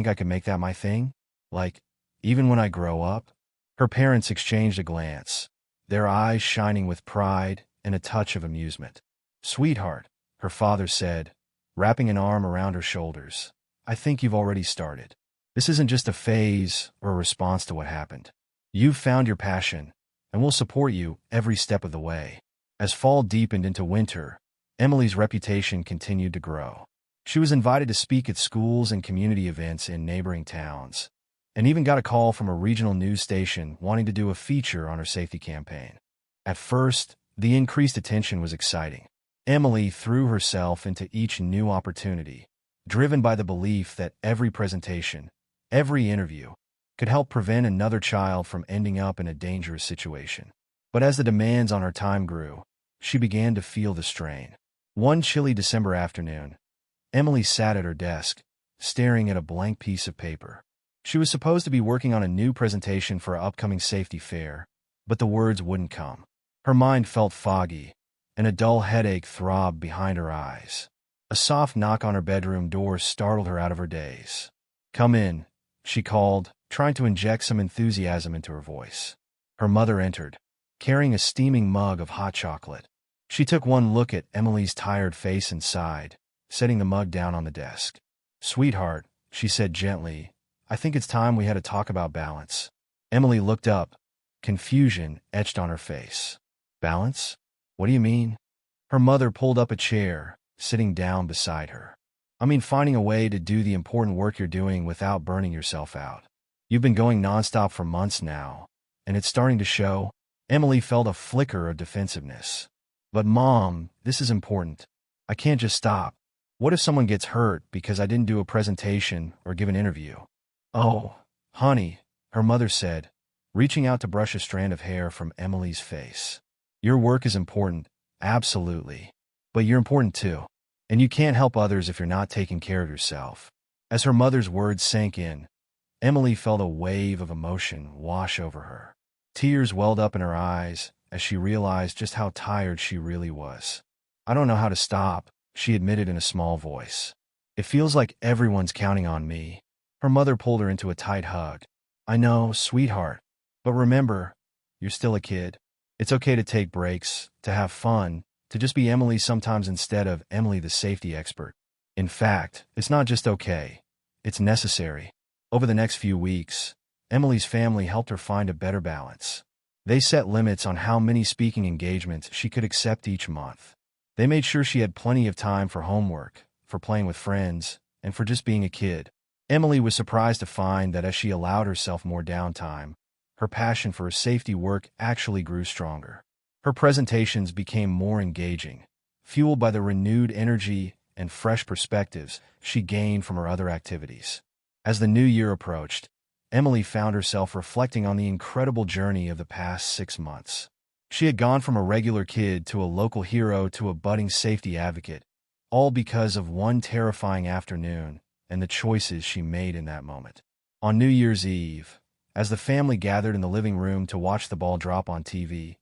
I can make that my thing? Like, even when I grow up?" Her parents exchanged a glance, their eyes shining with pride and a touch of amusement. "Sweetheart," her father said, wrapping an arm around her shoulders, "I think you've already started. This isn't just a phase or a response to what happened. You've found your passion, and we'll support you every step of the way." As fall deepened into winter, Emily's reputation continued to grow. She was invited to speak at schools and community events in neighboring towns, and even got a call from a regional news station wanting to do a feature on her safety campaign. At first, the increased attention was exciting. Emily threw herself into each new opportunity, driven by the belief that every presentation, every interview, could help prevent another child from ending up in a dangerous situation. But as the demands on her time grew, she began to feel the strain. One chilly December afternoon, Emily sat at her desk, staring at a blank piece of paper. She was supposed to be working on a new presentation for an upcoming safety fair, but the words wouldn't come. Her mind felt foggy, and a dull headache throbbed behind her eyes. A soft knock on her bedroom door startled her out of her daze. "Come in," she called, trying to inject some enthusiasm into her voice. Her mother entered, carrying a steaming mug of hot chocolate. She took one look at Emily's tired face and sighed, setting the mug down on the desk. "Sweetheart," she said gently, "I think it's time we had a talk about balance." Emily looked up, confusion etched on her face. "Balance? What do you mean?" Her mother pulled up a chair, sitting down beside her. "I mean finding a way to do the important work you're doing without burning yourself out. You've been going nonstop for months now, and it's starting to show." Emily felt a flicker of defensiveness. "But Mom, this is important. I can't just stop. What if someone gets hurt because I didn't do a presentation or give an interview?" "Oh, honey," her mother said, reaching out to brush a strand of hair from Emily's face. "Your work is important, absolutely. But you're important too. And you can't help others if you're not taking care of yourself." As her mother's words sank in, Emily felt a wave of emotion wash over her. Tears welled up in her eyes as she realized just how tired she really was. "I don't know how to stop," she admitted in a small voice. "It feels like everyone's counting on me." Her mother pulled her into a tight hug. "I know, sweetheart. But remember, you're still a kid. It's okay to take breaks, to have fun, to just be Emily sometimes instead of Emily the safety expert. In fact, it's not just okay. It's necessary." Over the next few weeks, Emily's family helped her find a better balance. They set limits on how many speaking engagements she could accept each month. They made sure she had plenty of time for homework, for playing with friends, and for just being a kid. Emily was surprised to find that as she allowed herself more downtime, her passion for her safety work actually grew stronger. Her presentations became more engaging, fueled by the renewed energy and fresh perspectives she gained from her other activities. As the new year approached, Emily found herself reflecting on the incredible journey of the past 6 months. She had gone from a regular kid to a local hero to a budding safety advocate, all because of one terrifying afternoon and the choices she made in that moment. On New Year's Eve, as the family gathered in the living room to watch the ball drop on TV,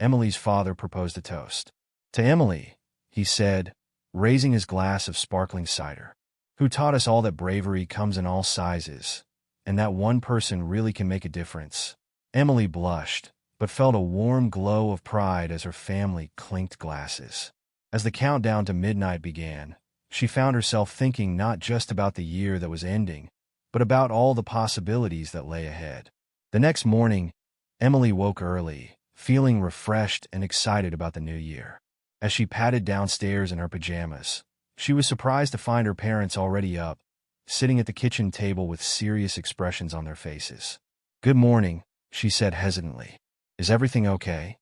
Emily's father proposed a toast. "To Emily," he said, raising his glass of sparkling cider, "who taught us all that bravery comes in all sizes, and that one person really can make a difference." Emily blushed, but felt a warm glow of pride as her family clinked glasses. As the countdown to midnight began, she found herself thinking not just about the year that was ending, but about all the possibilities that lay ahead. The next morning, Emily woke early, feeling refreshed and excited about the new year. As she padded downstairs in her pajamas, she was surprised to find her parents already up, sitting at the kitchen table with serious expressions on their faces. "Good morning," she said hesitantly. "Is everything okay?"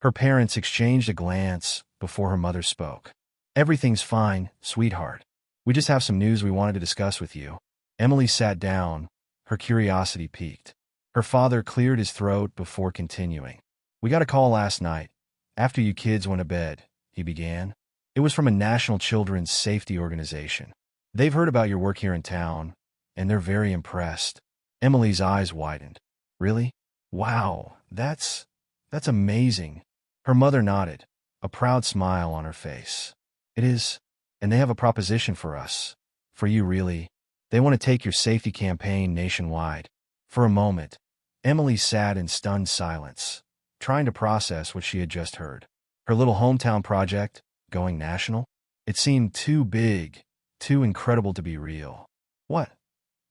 Her parents exchanged a glance before her mother spoke. "Everything's fine, sweetheart. We just have some news we wanted to discuss with you." Emily sat down, her curiosity piqued. Her father cleared his throat before continuing. "We got a call last night, after you kids went to bed," he began. "It was from a national children's safety organization. They've heard about your work here in town, and they're very impressed." Emily's eyes widened. "Really? Wow, that's amazing." Her mother nodded, a proud smile on her face. "It is, and they have a proposition for us. For you, really. They want to take your safety campaign nationwide." For a moment, Emily sat in stunned silence, trying to process what she had just heard. Her little hometown project, going national? It seemed too big, too incredible to be real. What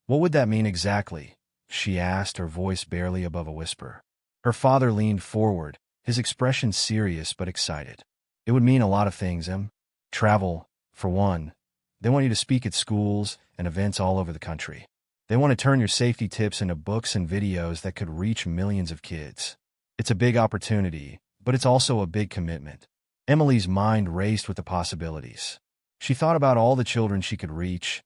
would that mean exactly?" she asked, her voice barely above a whisper. Her father leaned forward, his expression serious but excited. "It would mean a lot of things, Em. Travel, for one. They want you to speak at schools and events all over the country. They want to turn your safety tips into books and videos that could reach millions of kids. It's a big opportunity, but it's also a big commitment." Emily's mind raced with the possibilities. She thought about all the children she could reach,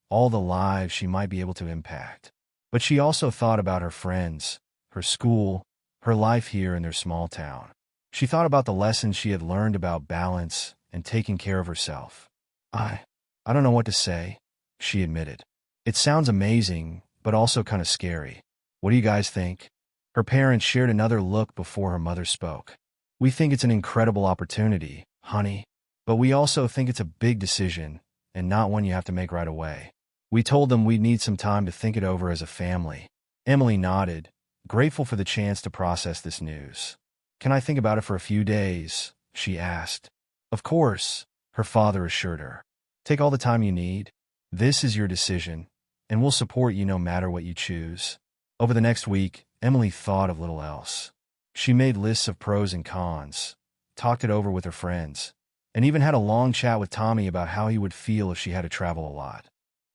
all the lives she might be able to impact. But she also thought about her friends, her school, her life here in their small town. She thought about the lessons she had learned about balance and taking care of herself. I don't know what to say," she admitted. "It sounds amazing, but also kind of scary. What do you guys think? Her parents shared another look before her mother spoke. We think it's an incredible opportunity, honey, but we also think it's a big decision and not one you have to make right away. We told them we'd need some time to think it over as a family. Emily nodded, grateful for the chance to process this news. Can I think about it for a few days? She asked. Of course, her father assured her. Take all the time you need. This is your decision, and we'll support you no matter what you choose. Over the next week, Emily thought of little else. She made lists of pros and cons, talked it over with her friends, and even had a long chat with Tommy about how he would feel if she had to travel a lot.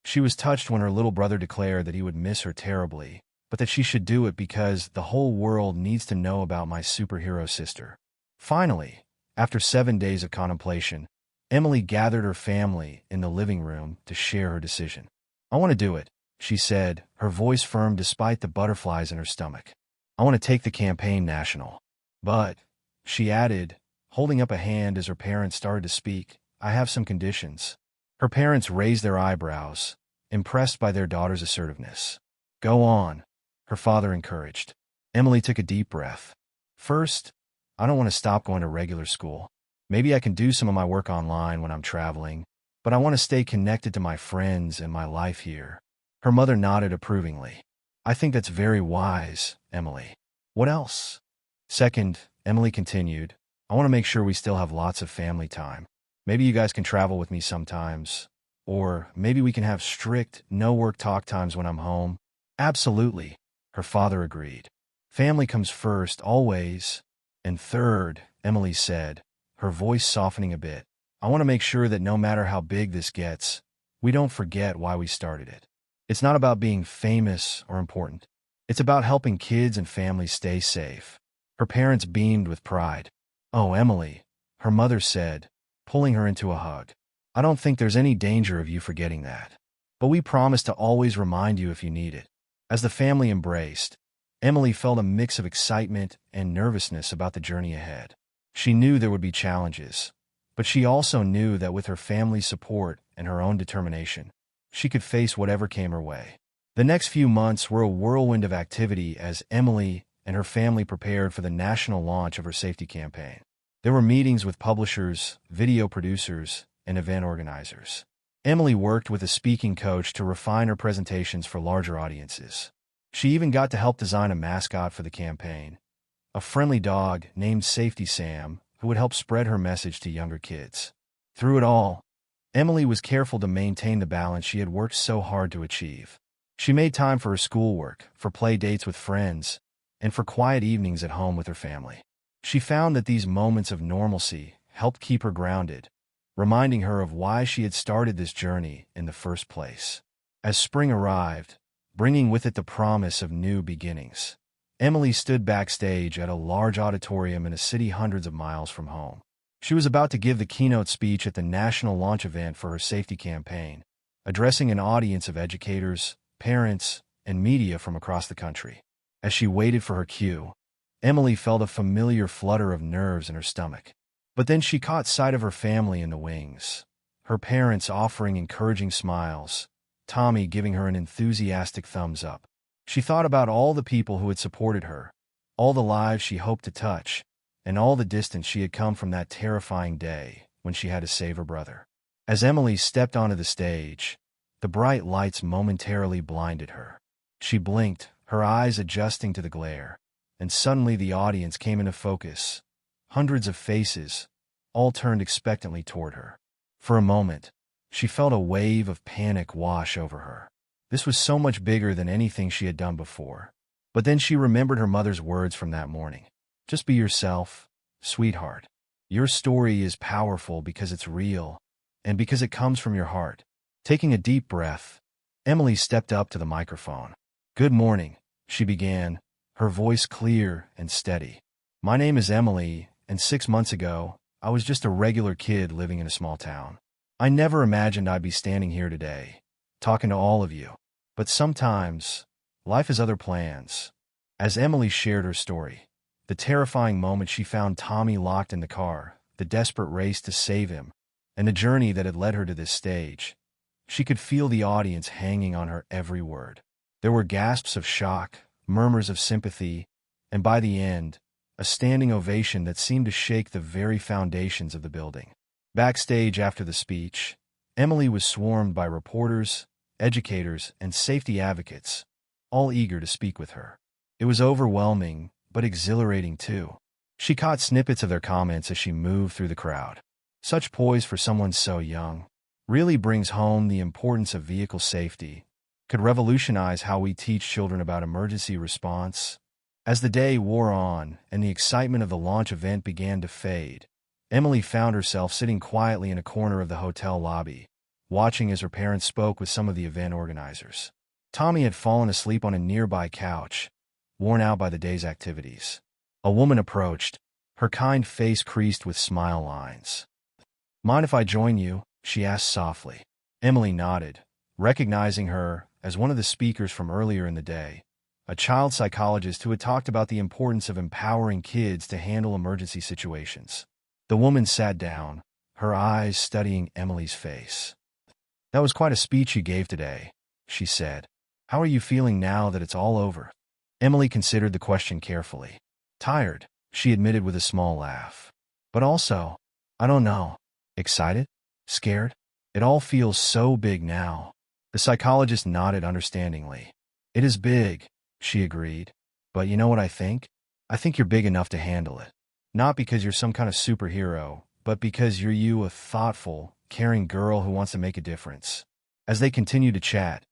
She was touched when her little brother declared that he would miss her terribly, but that she should do it because the whole world needs to know about my superhero sister. Finally, after 7 days of contemplation, Emily gathered her family in the living room to share her decision. I want to do it, she said, her voice firm despite the butterflies in her stomach. I want to take the campaign national. But, she added, holding up a hand as her parents started to speak, I have some conditions. Her parents raised their eyebrows, impressed by their daughter's assertiveness. Go on, her father encouraged. Emily took a deep breath. First, I don't want to stop going to regular school. Maybe I can do some of my work online when I'm traveling, but I want to stay connected to my friends and my life here. Her mother nodded approvingly. I think that's very wise, Emily. What else? Second, Emily continued, I want to make sure we still have lots of family time. Maybe you guys can travel with me sometimes. Or maybe we can have strict, no-work talk times when I'm home. Absolutely, her father agreed. Family comes first, always. And third, Emily said, her voice softening a bit, I want to make sure that no matter how big this gets, we don't forget why we started it. It's not about being famous or important. It's about helping kids and families stay safe. Her parents beamed with pride. Oh, Emily, her mother said, pulling her into a hug. I don't think there's any danger of you forgetting that. But we promise to always remind you if you need it. As the family embraced, Emily felt a mix of excitement and nervousness about the journey ahead. She knew there would be challenges, but she also knew that with her family's support and her own determination, she could face whatever came her way. The next few months were a whirlwind of activity as Emily and her family prepared for the national launch of her safety campaign. There were meetings with publishers, video producers, and event organizers. Emily worked with a speaking coach to refine her presentations for larger audiences. She even got to help design a mascot for the campaign, a friendly dog named Safety Sam, who would help spread her message to younger kids. Through it all, Emily was careful to maintain the balance she had worked so hard to achieve. She made time for her schoolwork, for play dates with friends, and for quiet evenings at home with her family. She found that these moments of normalcy helped keep her grounded, reminding her of why she had started this journey in the first place. As spring arrived, bringing with it the promise of new beginnings, Emily stood backstage at a large auditorium in a city hundreds of miles from home. She was about to give the keynote speech at the national launch event for her safety campaign, addressing an audience of educators, parents, and media from across the country. As she waited for her cue, Emily felt a familiar flutter of nerves in her stomach. But then she caught sight of her family in the wings, her parents offering encouraging smiles, Tommy giving her an enthusiastic thumbs up. She thought about all the people who had supported her, all the lives she hoped to touch, and all the distance she had come from that terrifying day when she had to save her brother. As Emily stepped onto the stage, the bright lights momentarily blinded her. She blinked, her eyes adjusting to the glare, and suddenly the audience came into focus. Hundreds of faces, all turned expectantly toward her. For a moment, she felt a wave of panic wash over her. This was so much bigger than anything she had done before. But then she remembered her mother's words from that morning. Just be yourself, sweetheart. Your story is powerful because it's real, and because it comes from your heart. Taking a deep breath, Emily stepped up to the microphone. Good morning, she began, her voice clear and steady. My name is Emily, and 6 months ago, I was just a regular kid living in a small town. I never imagined I'd be standing here today, talking to all of you. But sometimes, life has other plans. As Emily shared her story, the terrifying moment she found Tommy locked in the car, the desperate race to save him, and the journey that had led her to this stage, she could feel the audience hanging on her every word. There were gasps of shock, murmurs of sympathy, and by the end, a standing ovation that seemed to shake the very foundations of the building. Backstage after the speech, Emily was swarmed by reporters, educators, and safety advocates, all eager to speak with her. It was overwhelming, but exhilarating too. She caught snippets of their comments as she moved through the crowd. Such poise for someone so young really brings home the importance of vehicle safety, could revolutionize how we teach children about emergency response. As the day wore on and the excitement of the launch event began to fade, Emily found herself sitting quietly in a corner of the hotel lobby, watching as her parents spoke with some of the event organizers. Tommy had fallen asleep on a nearby couch, worn out by the day's activities. A woman approached, her kind face creased with smile lines. "Mind if I join you?" she asked softly. Emily nodded, recognizing her as one of the speakers from earlier in the day, a child psychologist who had talked about the importance of empowering kids to handle emergency situations. The woman sat down, her eyes studying Emily's face. "That was quite a speech you gave today," she said. "How are you feeling now that it's all over?" Emily considered the question carefully. "Tired," she admitted with a small laugh. "But also, I don't know. Excited? Scared? It all feels so big now." The psychologist nodded understandingly. "It is big," she agreed. "But you know what I think? I think you're big enough to handle it. Not because you're some kind of superhero, but because you're a thoughtful, caring girl who wants to make a difference." As they continued to chat,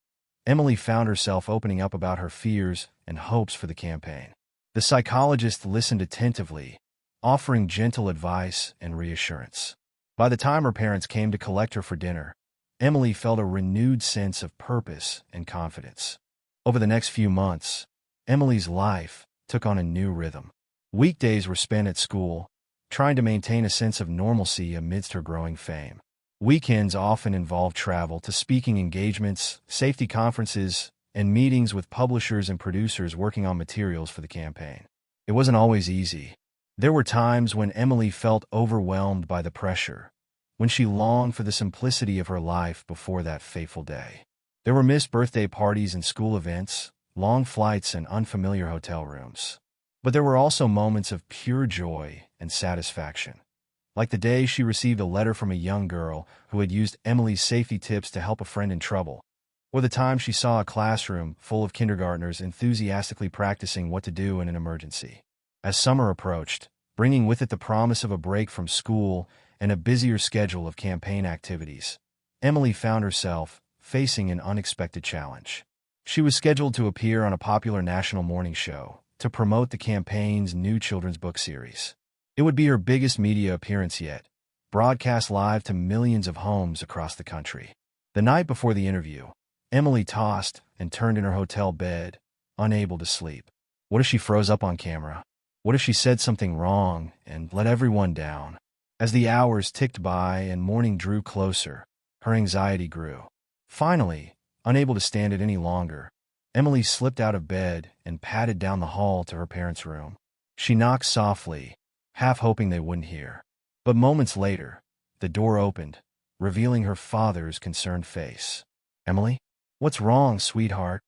Emily found herself opening up about her fears and hopes for the campaign. The psychologist listened attentively, offering gentle advice and reassurance. By the time her parents came to collect her for dinner, Emily felt a renewed sense of purpose and confidence. Over the next few months, Emily's life took on a new rhythm. Weekdays were spent at school, trying to maintain a sense of normalcy amidst her growing fame. Weekends often involved travel to speaking engagements, safety conferences, and meetings with publishers and producers working on materials for the campaign. It wasn't always easy. There were times when Emily felt overwhelmed by the pressure, when she longed for the simplicity of her life before that fateful day. There were missed birthday parties and school events, long flights and unfamiliar hotel rooms. But there were also moments of pure joy and satisfaction, like the day she received a letter from a young girl who had used Emily's safety tips to help a friend in trouble, or the time she saw a classroom full of kindergartners enthusiastically practicing what to do in an emergency. As summer approached, bringing with it the promise of a break from school and a busier schedule of campaign activities, Emily found herself facing an unexpected challenge. She was scheduled to appear on a popular national morning show to promote the campaign's new children's book series. It would be her biggest media appearance yet, broadcast live to millions of homes across the country. The night before the interview, Emily tossed and turned in her hotel bed, unable to sleep. What if she froze up on camera? What if she said something wrong and let everyone down? As the hours ticked by and morning drew closer, her anxiety grew. Finally, unable to stand it any longer, Emily slipped out of bed and padded down the hall to her parents' room. She knocked softly, half hoping they wouldn't hear. But moments later, the door opened, revealing her father's concerned face. "Emily? What's wrong, sweetheart?"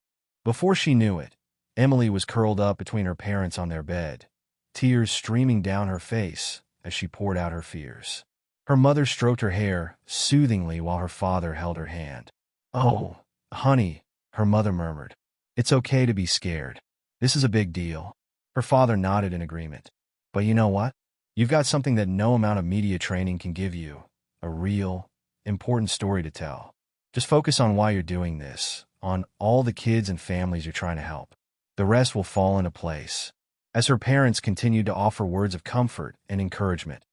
Before she knew it, Emily was curled up between her parents on their bed, tears streaming down her face as she poured out her fears. Her mother stroked her hair soothingly while her father held her hand. "Oh, honey," her mother murmured. "It's okay to be scared. This is a big deal." Her father nodded in agreement. "But you know what? You've got something that no amount of media training can give you, a real, important story to tell. Just focus on why you're doing this, on all the kids and families you're trying to help. The rest will fall into place." As her parents continued to offer words of comfort and encouragement,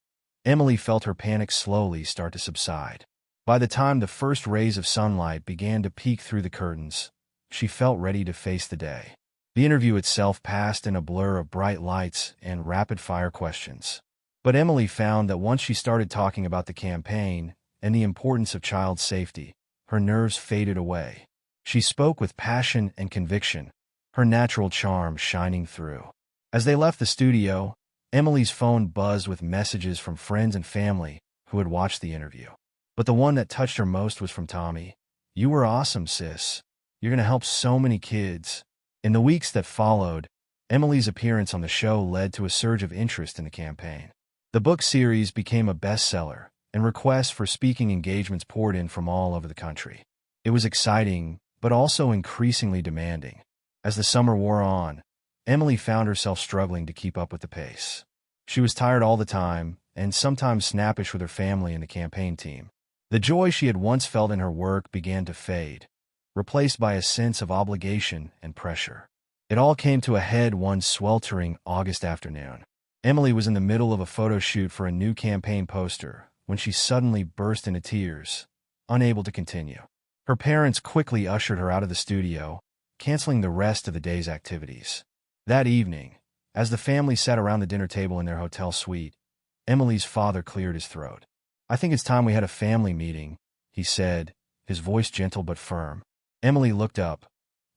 Emily felt her panic slowly start to subside. By the time the first rays of sunlight began to peek through the curtains, she felt ready to face the day. The interview itself passed in a blur of bright lights and rapid-fire questions. But Emily found that once she started talking about the campaign and the importance of child safety, her nerves faded away. She spoke with passion and conviction, her natural charm shining through. As they left the studio, Emily's phone buzzed with messages from friends and family who had watched the interview. But the one that touched her most was from Tommy. "You were awesome, sis. You're going to help so many kids. In the weeks that followed, Emily's appearance on the show led to a surge of interest in the campaign. The book series became a bestseller, and requests for speaking engagements poured in from all over the country. It was exciting, but also increasingly demanding. As the summer wore on, Emily found herself struggling to keep up with the pace. She was tired all the time, and sometimes snappish with her family and the campaign team. The joy she had once felt in her work began to fade, replaced by a sense of obligation and pressure. It all came to a head one sweltering August afternoon. Emily was in the middle of a photo shoot for a new campaign poster when she suddenly burst into tears, unable to continue. Her parents quickly ushered her out of the studio, canceling the rest of the day's activities. That evening, as the family sat around the dinner table in their hotel suite, Emily's father cleared his throat. "I think it's time we had a family meeting," he said, his voice gentle but firm. Emily looked up,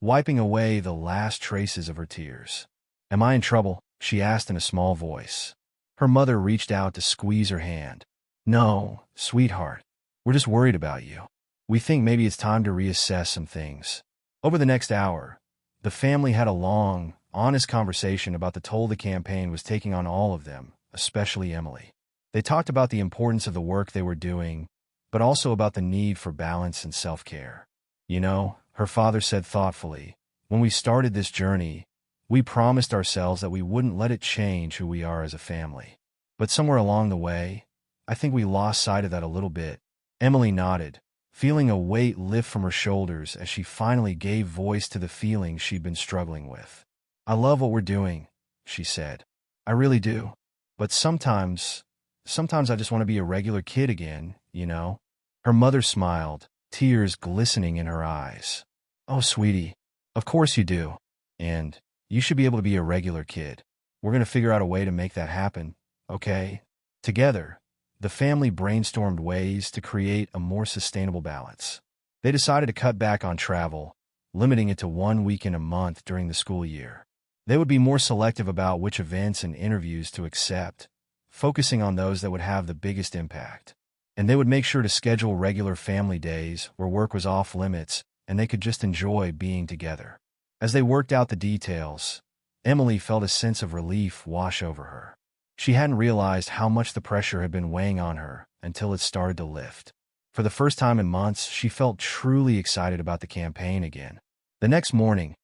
wiping away the last traces of her tears. "Am I in trouble?" she asked in a small voice. Her mother reached out to squeeze her hand. "No, sweetheart. We're just worried about you. We think maybe it's time to reassess some things." Over the next hour, the family had a long, honest conversation about the toll the campaign was taking on all of them, especially Emily. They talked about the importance of the work they were doing, but also about the need for balance and self-care. "You know," her father said thoughtfully, "when we started this journey, we promised ourselves that we wouldn't let it change who we are as a family. But somewhere along the way, I think we lost sight of that a little bit." Emily nodded, feeling a weight lift from her shoulders as she finally gave voice to the feelings she'd been struggling with. "I love what we're doing," she said. "I really do. But sometimes I just want to be a regular kid again, you know?" Her mother smiled, tears glistening in her eyes. "Oh, sweetie, of course you do. And you should be able to be a regular kid. We're going to figure out a way to make that happen, okay?" Together, the family brainstormed ways to create a more sustainable balance. They decided to cut back on travel, limiting it to 1 weekend a month during the school year. They would be more selective about which events and interviews to accept, focusing on those that would have the biggest impact. And they would make sure to schedule regular family days where work was off limits and they could just enjoy being together. As they worked out the details, Emily felt a sense of relief wash over her. She hadn't realized how much the pressure had been weighing on her until it started to lift. For the first time in months, she felt truly excited about the campaign again. The next morning,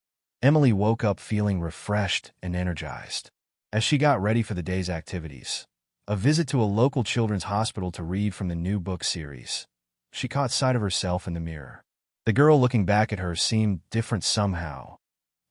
Emily woke up feeling refreshed and energized. As she got ready for the day's activities, a visit to a local children's hospital to read from the new book series, she caught sight of herself in the mirror. The girl looking back at her seemed different somehow,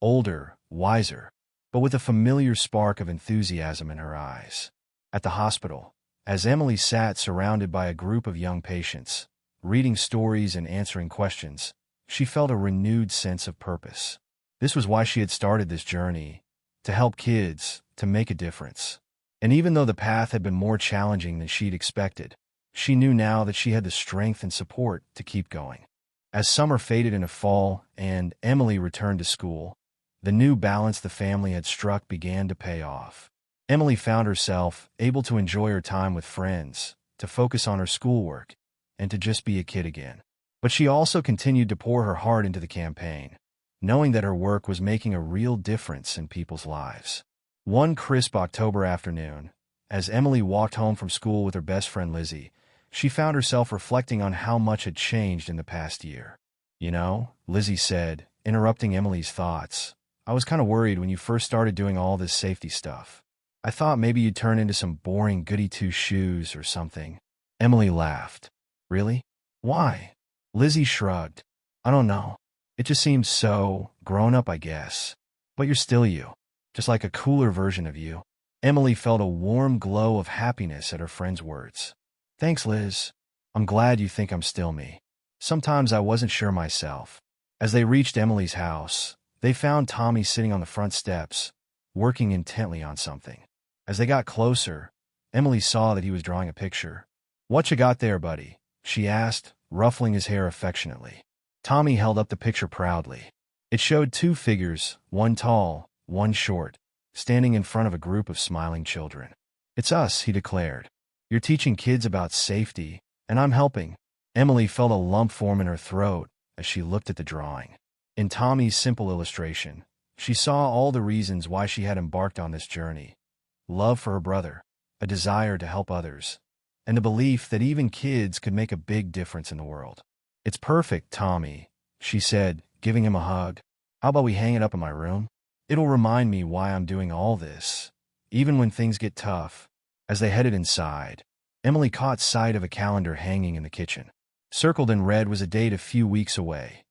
older, wiser, but with a familiar spark of enthusiasm in her eyes. At the hospital, as Emily sat surrounded by a group of young patients, reading stories and answering questions, she felt a renewed sense of purpose. This was why she had started this journey, to help kids, to make a difference. And even though the path had been more challenging than she'd expected, she knew now that she had the strength and support to keep going. As summer faded into fall and Emily returned to school, the new balance the family had struck began to pay off. Emily found herself able to enjoy her time with friends, to focus on her schoolwork, and to just be a kid again. But she also continued to pour her heart into the campaign, knowing that her work was making a real difference in people's lives. One crisp October afternoon, as Emily walked home from school with her best friend Lizzie, she found herself reflecting on how much had changed in the past year. "You know," Lizzie said, interrupting Emily's thoughts, "I was kind of worried when you first started doing all this safety stuff. I thought maybe you'd turn into some boring goody-two-shoes or something." Emily laughed. "Really? Why?" Lizzie shrugged. "I don't know. It just seems so grown up, I guess. But you're still you, just like a cooler version of you." Emily felt a warm glow of happiness at her friend's words. "Thanks, Liz. I'm glad you think I'm still me. Sometimes I wasn't sure myself." As they reached Emily's house, they found Tommy sitting on the front steps, working intently on something. As they got closer, Emily saw that he was drawing a picture. "What you got there, buddy?" she asked, ruffling his hair affectionately. Tommy held up the picture proudly. It showed two figures, one tall, one short, standing in front of a group of smiling children. "It's us," he declared. "You're teaching kids about safety, and I'm helping." Emily felt a lump form in her throat as she looked at the drawing. In Tommy's simple illustration, she saw all the reasons why she had embarked on this journey: love for her brother, a desire to help others, and the belief that even kids could make a big difference in the world. "It's perfect, Tommy," she said, giving him a hug. "How about we hang it up in my room? It'll remind me why I'm doing all this, even when things get tough." As they headed inside, Emily caught sight of a calendar hanging in the kitchen. Circled in red was a date a few weeks away,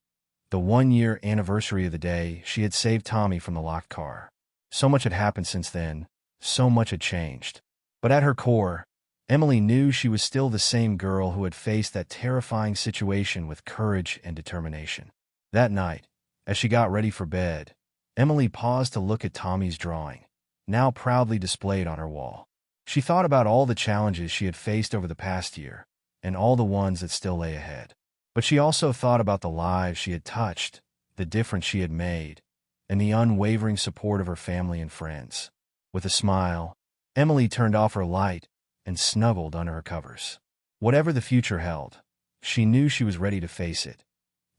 the 1-year anniversary of the day she had saved Tommy from the locked car. So much had happened since then, so much had changed. But at her core, Emily knew she was still the same girl who had faced that terrifying situation with courage and determination. That night, as she got ready for bed, Emily paused to look at Tommy's drawing, now proudly displayed on her wall. She thought about all the challenges she had faced over the past year, and all the ones that still lay ahead. But she also thought about the lives she had touched, the difference she had made, and the unwavering support of her family and friends. With a smile, Emily turned off her light and snuggled under her covers. Whatever the future held, she knew she was ready to face it,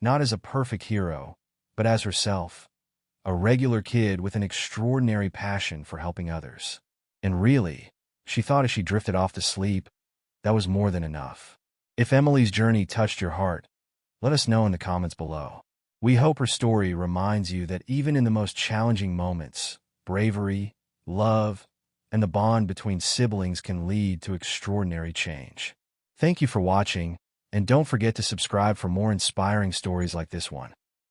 not as a perfect hero, but as herself, a regular kid with an extraordinary passion for helping others. And really, she thought as she drifted off to sleep, that was more than enough. If Emily's journey touched your heart, let us know in the comments below. We hope her story reminds you that even in the most challenging moments, bravery, love, and the bond between siblings can lead to extraordinary change. Thank you for watching, and don't forget to subscribe for more inspiring stories like this one.